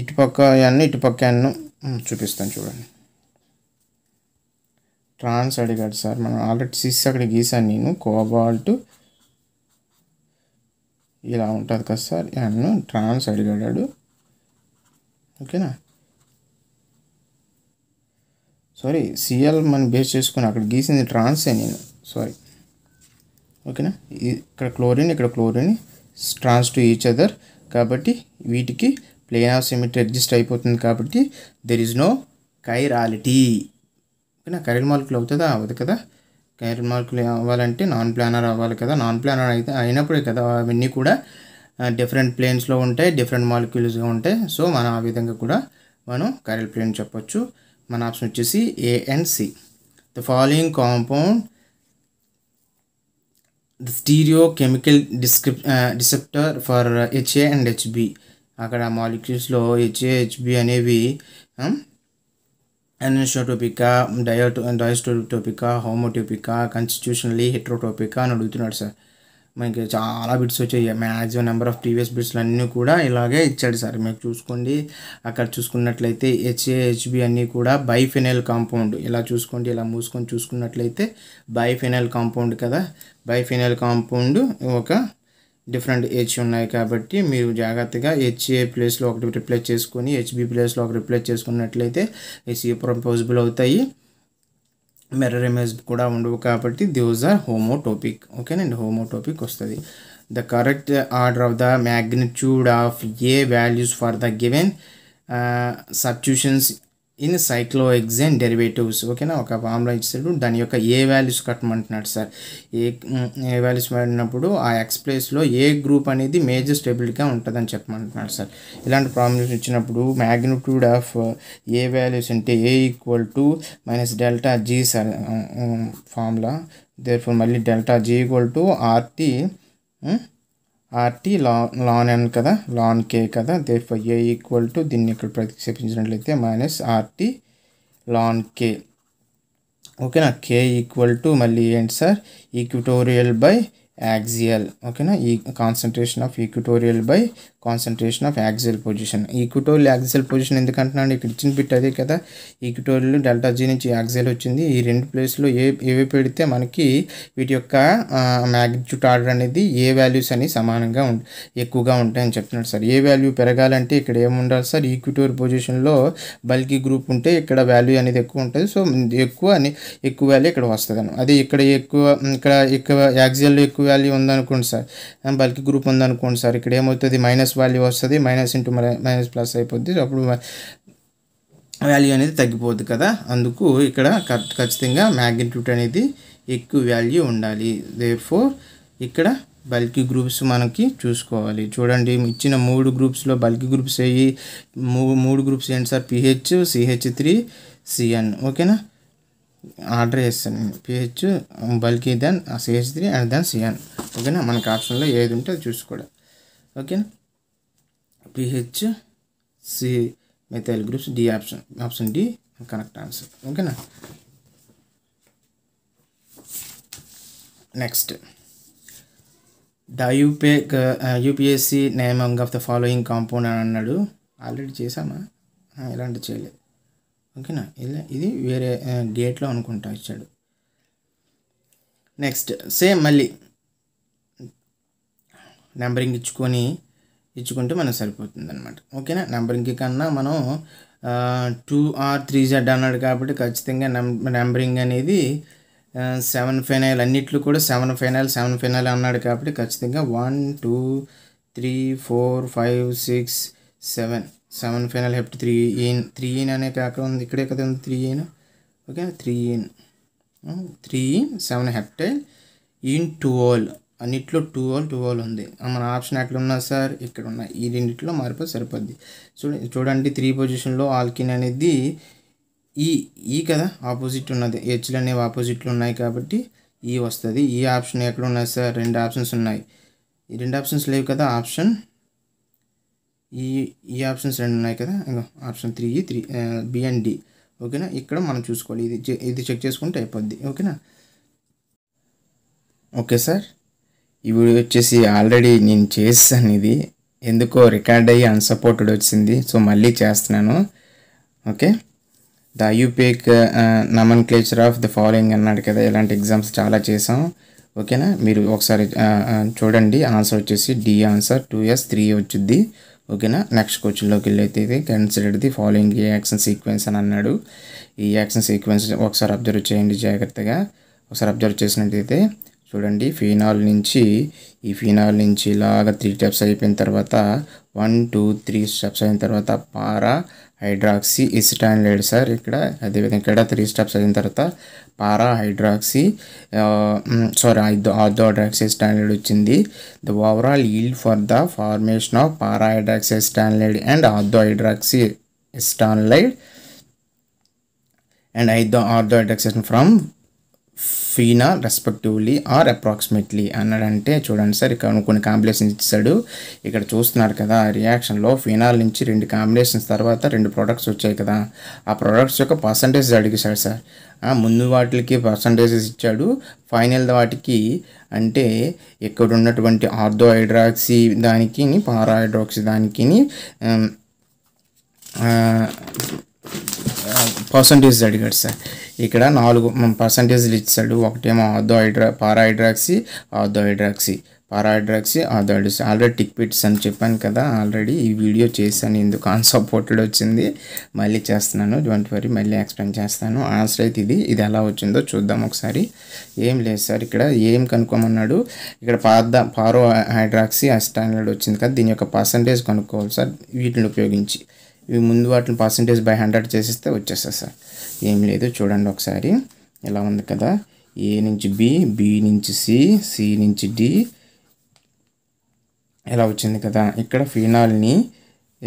ఇటుపక్క అన్న ఇటుపక్క అన్న చూపిస్తాను చూడండి. ట్రాన్స్ అడిగాడు సార్, మనం ఆల్రెడీ సిస్ అక్కడ గీసాను నేను. కోబాల్ట్ ఇలా ఉంటుంది కదా సార్, అన్న ట్రాన్స్ అడిగాడు, ఓకేనా. సారీ, Cl మనం బేస్ చేసుకుని అక్కడ గీసింది ట్రాన్సే నేను, సారీ, ఓకేనా. ఇక్కడ క్లోరిన్, ఇక్కడ chlorine, trans to each other, కాబట్టి వీటికి ప్లేన్ ఆఫ్ సిమెట్రీ ఎగ్జిస్ట్ అయిపోతుంది, కాబట్టి దెర్ ఈజ్ నో కైరాలిటీ, ఓకేనా. కైరల్ మాలిక్యూల్ అవుతుందా, అవ్వదు కదా. కైరల్ మాలిక్యూల్ అవ్వాలంటే నాన్ ప్లానర్ అవ్వాలి కదా. నాన్ ప్లానర్ అయితే అయినప్పుడే కదా అవన్నీ కూడా డిఫరెంట్ ప్లేన్స్లో ఉంటాయి, డిఫరెంట్ మాలిక్యూల్స్గా ఉంటాయి. సో మనం ఆ విధంగా కూడా మనం కైరల్ ప్లేన్ చెప్పొచ్చు. మన ఆప్షన్ వచ్చేసి A and C. The following compound the stereochemical descriptor for HA and HB. అక్కడ మాలిక్యూల్స్లో HA HB అనేవి అనిసోటోపికా, డయోస్టోటోపికా, హోమోటోపికా, కాన్స్టిట్యూషనలీ హెట్రోటోపికా అని అడుగుతున్నాడు సార్. మనకి చాలా బిట్స్ వచ్చాయి, మ్యాక్సిమం నెంబర్ ఆఫ్ ప్రీవియస్ బిట్స్లు అన్నీ కూడా ఇలాగే ఇచ్చాడు సార్. మీకు చూసుకోండి, అక్కడ చూసుకున్నట్లయితే HA HB అన్నీ కూడా బైఫెనైల్ కాంపౌండ్. ఇలా చూసుకోండి, ఇలా మూసుకొని చూసుకున్నట్లయితే బైఫెనైల్ కాంపౌండ్ కదా. బైఫెనైల్ కాంపౌండ్ ఒక డిఫరెంట్ H ఉన్నాయి కాబట్టి మీరు జాగ్రత్తగా HA ప్లేస్లో ఒకటి రిప్లేస్ చేసుకొని HB ప్లేస్లో ఒకటి రిప్లేస్ చేసుకున్నట్లయితే ఈ ప్రపోజబుల్ అవుతాయి. మిర్రర్ ఇమేజ్ కూడా ఉండవు కాబట్టి దోస్ ఆర్ హోమోటోపిక్, ఓకేనండి. హోమోటోపిక్ వస్తుంది. The correct order of the magnitude of A values for the given substitutions in cyclohexane derivatives, ఓకేనా. ఒక ఫార్ములా ఇచ్చాడు, దాని యొక్క ఏ వాల్యూస్ కట్టమంటున్నాడు సార్. ఏ వాల్యూస్ వాడినప్పుడు ఆ ఎక్స్ ప్లేస్లో ఏ గ్రూప్ అనేది మేజర్ స్టెబిలిటీగా ఉంటుందని చెప్పమంటున్నాడు సార్. ఇలాంటి ప్రాబ్లమ్స్ ఇచ్చినప్పుడు మ్యాగ్నిట్యూడ్ ఆఫ్ ఏ వాల్యూస్ అంటే A = ΔG sir formula. Therefore మళ్ళీ ΔG = RT ln n కదా, ln k కదా. దేర్ఫోర్ A = దీన్ని ఇక్కడ ప్రతిక్షేపించినట్లయితే -RT ln k, ఓకేనా. K = మళ్ళీ ఏంటి సార్, ఈక్విటోరియల్ బై యాక్సియల్, ఓకేనా. ఈ concentration of equatorial by concentration of axial position. Equatorial axial position ఎందుకంటున్నాను, ఇక్కడ ఇచ్చిన బిట్ అదే కదా. ఈక్విటోరియల్ ΔG నుంచి యాక్సియల్ వచ్చింది. ఈ రెండు ప్లేస్లో ఏవి పెడితే మనకి వీటి యొక్క మ్యాగ్నిట్యూడ్ ఆర్డర్ అనేది ఏ వాల్యూస్ అని సమానంగా ఎక్కువగా ఉంటాయని చెప్తున్నాడు సార్. ఏ వాల్యూ పెరగాలంటే ఇక్కడ ఏముండాలి సార్, ఈక్విటోరియల్ పొజిషన్లో బల్కీ గ్రూప్ ఉంటే ఇక్కడ వాల్యూ అనేది ఎక్కువ ఉంటుంది. సో ఎక్కువ వాల్యూ ఇక్కడ వస్తుంది. అదే ఇక్కడ ఎక్కువ యాక్సియల్లో ఎక్కువ వాల్యూ ఉందనుకోండి సార్, బల్కీ గ్రూప్ ఉందనుకోండి సార్, ఇక్కడ ఏమవుతుంది, మైనస్ వాల్యూ వస్తుంది, మైనస్ ఇంటూ మైనస్ ప్లస్ అయిపోద్ది, అప్పుడు వాల్యూ అనేది తగ్గిపోద్ది కదా. అందుకు ఇక్కడ ఖచ్చితంగా మ్యాగ్నిట్యూడ్ అనేది ఎక్కువ వాల్యూ ఉండాలి. దేర్ఫోర్ ఇక్కడ బల్కీ గ్రూప్స్ మనకి చూసుకోవాలి. చూడండి, ఇచ్చిన 3 గ్రూప్స్లో బల్కీ గ్రూప్స్ అయ్యి 3 గ్రూప్స్ ఏంటి సార్, PH, CH3, CN, ఓకేనా. ఆర్డర్ చేస్తాను నేను, PH bulky, then CH3 and then CN, ఓకేనా. మనకు ఆప్షన్లో ఏది ఉంటే అది చూసుకోవడం, ఓకేనా. PH C methyl groups, D option D correct answer, ఓకేనా. Next, the UPSC naming of the following compound అని అన్నాడు. ఆల్రెడీ చేసామా, ఇలాంటి చేయలేదు, ఓకేనా. ఇది వేరే గేట్లో అనుకుంటా ఇచ్చాడు. నెక్స్ట్ సేమ్ మళ్ళీ నెంబరింగ్ ఇచ్చుకుంటే మనకు సరిపోతుంది అనమాట, ఓకేనా. నెంబరింగ్ కన్నా మనం 2 or 3Z అన్నాడు కాబట్టి ఖచ్చితంగా నెంబరింగ్ అనేది 7 ఫెనైల్ అన్నిట్లో కూడా 7 ఫెనైల్ అన్నాడు కాబట్టి ఖచ్చితంగా 1 2 3 4 5 6 7 ఫెనైల్ హెప్ట్ 3 అనే కాక ఉంది ఇక్కడే కదా ఉంది 3 ఓకే 3 7 హెప్టైల్ ఇన్ 2 అన్నిట్లో 2 ఉంది. మన ఆప్షన్ ఎక్కడ ఉన్నా సార్ ఇక్కడ ఉన్నాయి. ఈ రెండిట్లో మారిపోతే సరిపోద్ది. చూడండి 3 పొజిషన్లో ఆల్కిన్ అనేది ఈ కదా ఆపోజిట్ ఉన్నది. హెచ్లు అనేవి ఆపోజిట్లు ఉన్నాయి కాబట్టి ఈ వస్తుంది. ఈ ఆప్షన్ ఎక్కడ ఉన్నాయి సార్? 2 ఆప్షన్స్ ఉన్నాయి. ఈ 2 ఆప్షన్స్ లేవు కదా. ఆప్షన్ ఈ ఆప్షన్స్ 2 ఉన్నాయి కదా. ఇంకో ఆప్షన్ 3 బి అండ్ డి. ఓకేనా, ఇక్కడ మనం చూసుకోవాలి. ఇది చెక్ చేసుకుంటే అయిపోద్ది. ఓకేనా. ఓకే సార్, ఈ వీడియో వచ్చేసి ఆల్రెడీ నేను చేస్తాను. ఇది ఎందుకో రికార్డ్ అయ్యి అన్సపోర్టెడ్ వచ్చింది. సో మళ్ళీ చేస్తున్నాను. Okay, the IUPAC nomenclature of the following అన్నాడు కదా. ఇలాంటి ఎగ్జామ్స్ చాలా చేసాం. ఓకేనా, మీరు ఒకసారి చూడండి. ఆన్సర్ వచ్చేసి డి ఆన్సర్ 2s 3 వచ్చింది. ఓకేనా, నెక్స్ట్ క్వశ్చన్లోకి వెళ్ళైతే consider the following action sequence అని అన్నాడు. ఈ యాక్షన్ సీక్వెన్స్ ఒకసారి అబ్జర్వ్ చేయండి జాగ్రత్తగా. ఒకసారి అబ్జర్వ్ చేసినట్టయితే చూడండి, ఫీనాల్ నుంచి ఇలాగా 3 స్టెప్స్ అయిపోయిన తర్వాత 1 2 3 స్టెప్స్ అయిన తర్వాత పారా హైడ్రాక్సీ ఎసిటైనైడ్ సార్. ఇక్కడ అదేవిధంగా ఇక్కడ 3 స్టెప్స్ అయిన తర్వాత para hydroxy ortho hydroxy acetanilide వచ్చింది. The overall yield for the formation of para hydroxy acetanilide and ortho hydroxy acetanilide and ortho hydroxy from phenol respectively are approximately అన్నాడంటే చూడండి సార్, ఇక్కడ కొన్ని కాంబినేషన్స్ ఇచ్చాడు. ఇక్కడ చూస్తున్నారు కదా, రియాక్షన్లో ఫీనాల్ నుంచి 2 కాంబినేషన్స్ తర్వాత 2 ప్రోడక్ట్స్ వచ్చాయి కదా. ఆ ప్రోడక్ట్స్ యొక్క పర్సంటేజ్ అడిగాడు సార్. ముందు వాటికి పర్సంటేజెస్ ఇచ్చాడు, ఫైనల్ వాటికి అంటే ఇక్కడ ఉన్నటువంటి ఆర్థో హైడ్రాక్సీ దానికి పారా హైడ్రాక్సీ దానికి పర్సంటేజ్ అడిగాడు సార్. ఇక్కడ 4 పర్సంటేజ్లు ఇచ్చాడు. ఒకటేమో పారా హైడ్రాక్సీ ఆల్రెడీ టిక్ పిట్స్ అని చెప్పాను కదా. ఆల్రెడీ ఈ వీడియో చేశాను, ఎందుకు అన్సపోర్టెడ్ వచ్చింది. మళ్ళీ చేస్తున్నాను, డోంట్ వరీ, మళ్ళీ ఎక్స్ప్లెయిన్ చేస్తాను. ఆన్సర్ అయితే ఇది ఎలా వచ్చిందో చూద్దాం ఒకసారి. ఏం లేదు సార్, ఇక్కడ ఏం కనుక్కోమన్నాడు. ఇక్కడ పారో హైడ్రాక్సీ ఎసిటైనైడ్ వచ్చింది కదా, దీని యొక్క పర్సంటేజ్ కనుక్కోవాలి సార్. వీటిని ఉపయోగించి ఇవి ముందు వాటిని పర్సంటేజ్ బై 100 చేసేస్తే వచ్చేస్తా సార్. ఏం లేదు, చూడండి ఒకసారి. ఇలా ఉంది కదా, ఏ నుంచి బి నుంచి సి నుంచి డి ఇలా వచ్చింది కదా. ఇక్కడ ఫీనాల్ని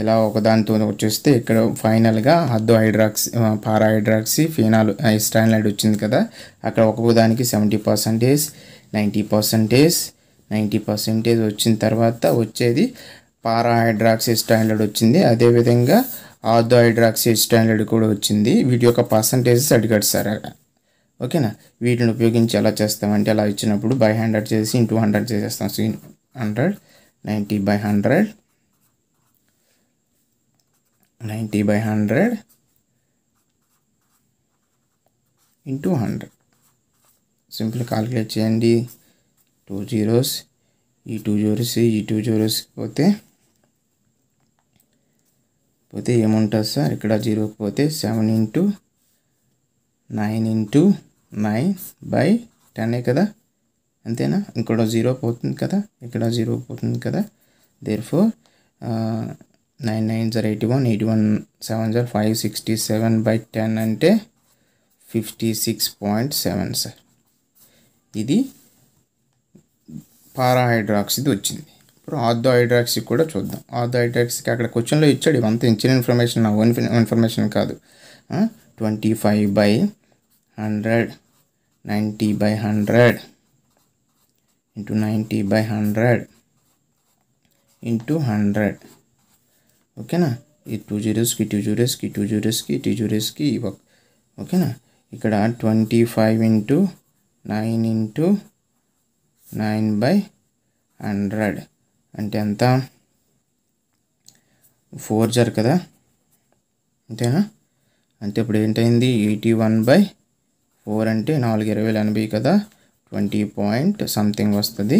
ఇలా ఒకదానితో వచ్చేస్తే ఇక్కడ ఫైనల్గా ఆర్థో హైడ్రాక్సీ పారా హైడ్రాక్సీ ఫీనాల్ ఎసిటైనైడ్ వచ్చింది కదా. అక్కడ ఒక్కొక్క దానికి 70%, 90% వచ్చిన తర్వాత వచ్చేది పారా హైడ్రాక్సీ ఎసిటైనైడ్ వచ్చింది. అదేవిధంగా ఆర్థో హైడ్రాక్సీ ఎసిటైనైడ్ కూడా వచ్చింది. వీటి యొక్క పర్సంటేజెస్ అడిగాడు సార్. ఓకేనా, వీటిని ఉపయోగించి ఎలా చేస్తామంటే అలా ఇచ్చినప్పుడు బై 100 చేసి ఇంటూ 100 చేసేస్తాం. 100 90/100 ఇంటూ 100 సింపుల్ కాలిక్యులేట్ చేయండి. 2 zeros, ఈ 2 zeros పోతే ఏముంటుంది సార్? ఇక్కడ 0 పోతే 7 × 9 × 9/10 కదా, అంతేనా? ఇక్కడ 0 పోతుంది కదా, ఇక్కడ 0 పోతుంది కదా. therefore 9 9s are 81, 81 7s are 567/10 అంటే 56.7 సార్. ఇది పారా హైడ్రాక్సీది వచ్చింది. ఇప్పుడు ఆర్థో హైడ్రాక్సీ కూడా చూద్దాం. ఆర్థో హైడ్రాక్సీకి అక్కడ క్వశ్చన్లో ఇచ్చాడు. ఇవంతా ఇచ్చిన ఇన్ఫర్మేషన్, నా ఓన్ ఇన్ఫర్మేషన్ కాదు. 25/100 90/100 ఇంటూ 90/100 ఇంటూ 100. ఓకేనా, ఈ 2 zeros కి 2 zeros కి 2 zeros కి 2 zeros కి ఓకేనా. ఇక్కడ 25 × 9 × 9/100 అంటే ఎంత? 4 జర్ కదా, అంతేనా? అంటే ఇప్పుడు ఏంటైంది? 81/4 అంటే 4 20 80 కదా, 20 పాయింట్ సంథింగ్ వస్తుంది.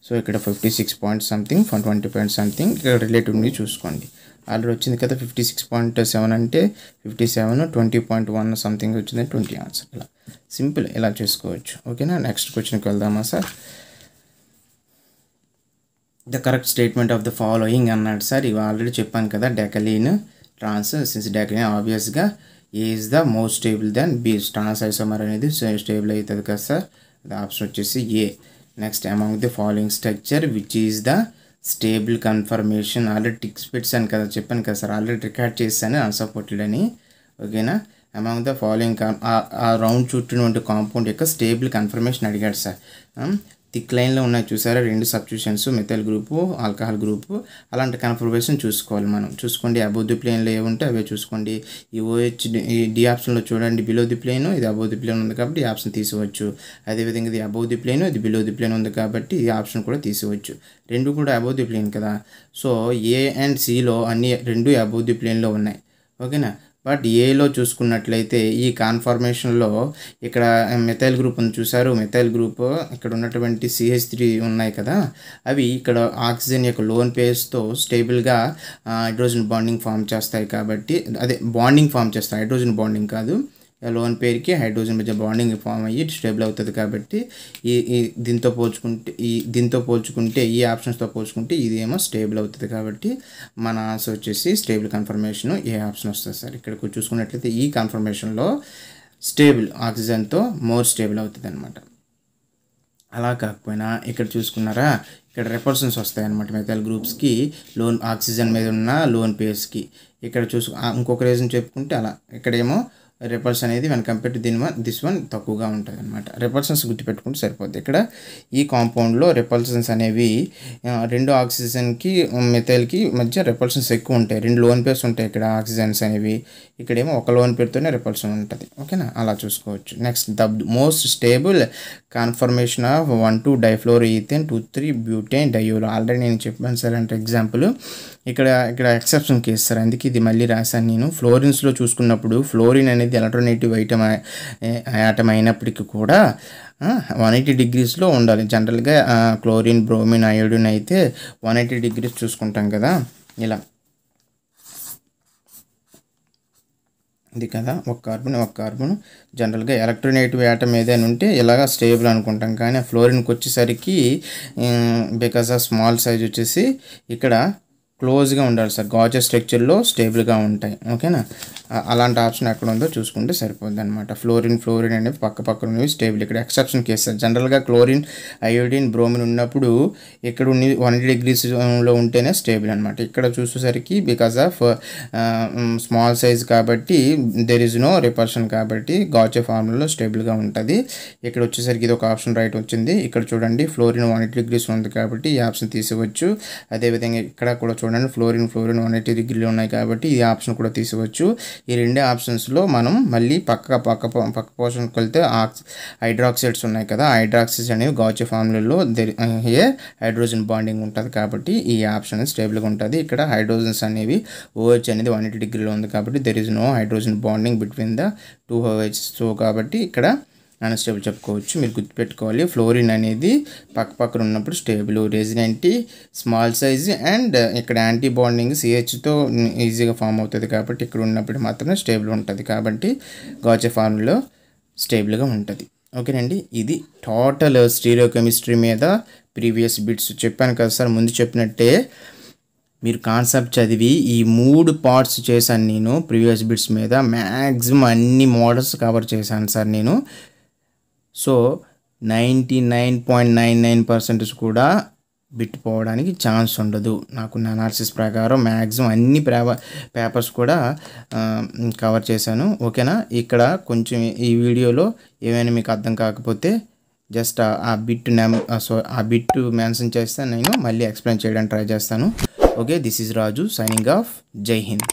సో ఇక్కడ 56 పాయింట్ సంథింగ్ 20 పాయింట్ సంథింగ్. ఇక్కడ రిలేటివ్ని చూసుకోండి. ఆల్రెడీ వచ్చింది కదా 56.7 అంటే 57, 20.1 సంథింగ్ వచ్చింది 20 ఆన్సర్. ఇలా సింపుల్ ఇలా చేసుకోవచ్చు. ఓకేనా, నెక్స్ట్ క్వశ్చన్కి వెళ్దామా sir. The correct statement of the following అన్నాడు సార్. ఇవి ఆల్రెడీ చెప్పాను కదా, డెకలీన్ ట్రాన్స్ సిన్స్ డెకలీన్ ఆబ్వియస్గా A is the most stable then B. Trans isomer అనేది స్టేబుల్ అవుతుంది కదా సార్, అది ఆప్షన్ వచ్చేసి A. Next among the following structure which is the stable conformation. Already ticks పెట్టాను కదా, చెప్పాను కదా సార్, ఆల్రెడీ రికార్డ్ చేశాను అన్సపోర్టెడ్ అని. ఓకేనా, అమాంగ్ ద ఫాలోయింగ్ ఆ రౌండ్ చుట్టూ కాంపౌండ్ యొక్క స్టేబుల్ కన్ఫర్మేషన్ అడిగాడు సార్. థిక్ లైన్లో ఉన్నాయి చూసారా 2 substitutions, methyl group alcohol group. అలాంటి కన్ఫర్మేషన్ చూసుకోవాలి మనం. చూసుకోండి, అబోవ్ ది ప్లేన్లో ఏముంటే అవే చూసుకోండి. ఈ OH డి ఆప్షన్లో చూడండి, బిలో ది ప్లేన్, ఇది అబోవ్ ది ప్లేన్ ఉంది కాబట్టి ఈ ఆప్షన్ తీసుకోవచ్చు. అదేవిధంగా ఇది అబోవ్ ది ప్లేన్, ఇది బిలో ది ప్లేన్ ఉంది కాబట్టి ఈ ఆప్షన్ కూడా తీసుకోవచ్చు. రెండు కూడా అబోవ్ ది ప్లేన్ కదా. సో ఏ అండ్ సిలో అన్ని రెండు అబోవ్ ది ప్లేన్లో ఉన్నాయి. ఓకేనా, బట్ ఏలో చూసుకున్నట్లయితే ఈ కాన్ఫర్మేషన్లో ఇక్కడ మెథైల్ గ్రూప్ ఉంది చూసారు, మెథైల్ గ్రూప్ ఇక్కడ ఉన్నటువంటి CH3 ఉన్నాయి కదా, అవి ఇక్కడ ఆక్సిజన్ యొక్క లోన్ పేస్తో స్టేబుల్గా హైడ్రోజన్ బాండింగ్ ఫామ్ చేస్తాయి కాబట్టి, అదే బాండింగ్ ఫామ్ చేస్తాయి, హైడ్రోజన్ బాండింగ్ కాదు, లోన్ పేరుకి హైడ్రోజన్ మధ్య బాండింగ్ ఫామ్ అయ్యి స్టేబుల్ అవుతుంది కాబట్టి దీంతో పోల్చుకుంటే ఈ ఆప్షన్స్తో పోల్చుకుంటే ఇది ఏమో స్టేబుల్ అవుతుంది కాబట్టి మన ఆన్సర్ వచ్చేసి స్టేబుల్ కన్ఫర్మేషన్ ఏ ఆప్షన్ వస్తుంది సార్. ఇక్కడ చూసుకున్నట్లయితే ఈ కన్ఫర్మేషన్లో స్టేబుల్ ఆక్సిజన్తో మోర్ స్టేబుల్ అవుతుంది అనమాట. అలా కాకపోయినా ఇక్కడ చూసుకున్నారా, ఇక్కడ రెపల్షన్స్ వస్తాయి అన్నమాట మెథైల్ గ్రూప్స్కి లోన్ ఆక్సిజన్ మీద ఉన్న లోన్ పేర్స్కి. ఇక్కడ ఇంకొక రీజన్ చెప్పుకుంటే అలా ఇక్కడేమో రెపల్స్ అనేది one compare to this one తక్కువగా ఉంటుంది అనమాట. రెపల్షన్స్ గుర్తుపెట్టుకుంటే సరిపోద్ది. ఇక్కడ ఈ కాంపౌండ్లో రెపల్షన్స్ అనేవి 2 ఆక్సిజన్కి మెథైల్కి మధ్య రెపల్షన్స్ ఎక్కువ ఉంటాయి. 2 లోన్ పేర్స్ ఉంటాయి ఇక్కడ ఆక్సిజన్స్ అనేవి, ఇక్కడేమో ఒక లోన్ పేరుతోనే రెపల్షన్ ఉంటుంది. ఓకేనా, అలా చూసుకోవచ్చు. Next the most stable conformation of 1,2 డైఫ్లోరోఈథేన్ 2,3 butane diol. Already నేను చెప్పాను సార్. అంటే ఎగ్జాంపుల్ ఇక్కడ ఎక్సెప్షన్ కేసు సార్, అందుకే ఇది మళ్ళీ రాశాను నేను. ఫ్లోరిన్స్లో చూసుకున్నప్పుడు ఫ్లోరిన్ అనేది ఎలక్ట్రోనెగేటివ్ ఐటమ్ అయినప్పటికీ కూడా 180 degreesలో ఉండాలి. జనరల్గా క్లోరిన్, బ్రోమిన్, అయోడిన్ అయితే 180 degrees చూసుకుంటాం కదా. ఇలా ఇది కదా, ఒక కార్బన్ జనరల్గా ఎలక్ట్రోనెగేటివ్ యాటమ్ ఏదైనా ఉంటే ఇలాగా స్టేబుల్ అనుకుంటాం. కానీ ఫ్లోరిన్కి వచ్చేసరికి బికాస్ ఆఫ్ స్మాల్ సైజ్ వచ్చేసి ఇక్కడ క్లోజ్గా ఉండాలి సార్, గాజెస్ స్ట్రక్చర్లో స్టేబుల్గా ఉంటాయి. ఓకేనా, అలాంటి ఆప్షన్ ఎక్కడ ఉందో చూసుకుంటే సరిపోద్ది అనమాట. ఫ్లోరిన్ అనేవి పక్క ఉన్నవి స్టేబుల్. ఇక్కడ ఎక్సెప్షన్ కేసు సార్. జనరల్గా క్లోరిన్, అయోడిన్, బ్రోమిన్ ఉన్నప్పుడు ఇక్కడ 180 degreesలో ఉంటేనే స్టేబుల్ అనమాట. ఇక్కడ చూసేసరికి బికాస్ ఆఫ్ స్మాల్ సైజ్ కాబట్టి దెర్ ఇస్ నో రిపల్షన్ కాబట్టి గాజే ఫార్ములాలో స్టేబుల్గా ఉంటుంది. ఇక్కడ వచ్చేసరికి ఇది ఒక ఆప్షన్ రైట్ వచ్చింది. ఇక్కడ చూడండి ఫ్లోరిన్ 180 degrees ఉంది కాబట్టి ఈ ఆప్షన్ తీసుకోవచ్చు. అదేవిధంగా ఇక్కడ కూడా చూడండి ఫ్లోరిన్ 180 degrees ఉన్నాయి కాబట్టి ఈ ఆప్షన్ కూడా తీసుకోవచ్చు. ఈ రెండే ఆప్షన్స్లో మనం మళ్ళీ పక్క పోర్షన్కి వెళ్తే హైడ్రాక్సైడ్స్ ఉన్నాయి కదా, హైడ్రాక్సైడ్స్ అనేవి గాజే ఫార్ములాలో హైడ్రోజన్ బాండింగ్ ఉంటుంది కాబట్టి ఈ ఆప్షన్ స్టేబుల్గా ఉంటుంది. ఇక్కడ హైడ్రోజన్స్ అనేవి OH అనేది 180 degrees ఉంది కాబట్టి there is no hydrogen bonding between the 2 OH. So కాబట్టి ఇక్కడ అన్స్టేబుల్ చెప్పుకోవచ్చు. మీరు గుర్తుపెట్టుకోవాలి, ఫ్లోరిన్ అనేది పక్కన ఉన్నప్పుడు stable, resident small size and ఇక్కడ యాంటీ బాండింగ్ CHతో ఈజీగా ఫామ్ అవుతుంది కాబట్టి ఇక్కడ ఉన్నప్పుడు మాత్రమే స్టేబుల్ ఉంటుంది కాబట్టి గాజే ఫార్ములాలో స్టేబుల్గా ఉంటుంది. ఓకేనండి, ఇది టోటల్ స్టీరియోకెమిస్ట్రీ మీద ప్రీవియస్ బిట్స్ చెప్పాను కదా సార్. ముందు చెప్పినట్టే మీరు కాన్సెప్ట్ చదివి ఈ 3 పార్ట్స్ చేశాను నేను ప్రీవియస్ బిట్స్ మీద. మ్యాక్సిమం అన్ని మోడల్స్ కవర్ చేశాను సార్ నేను. సో 99.99% కూడా బిట్ పోవడానికి ఛాన్స్ ఉండదు. నాకు నా అనాలిసిస్ ప్రకారం మ్యాక్సిమం అన్ని పేపర్స్ కూడా కవర్ చేశాను. ఓకేనా, ఇక్కడ కొంచెం ఈ వీడియోలో ఏమైనా మీకు అర్థం కాకపోతే జస్ట్ ఆ బిట్ మెన్షన్ చేస్తే నేను మళ్ళీ ఎక్స్ప్లెయిన్ చేయడానికి ట్రై చేస్తాను. Okay, this is Raju signing off. జై హింద్.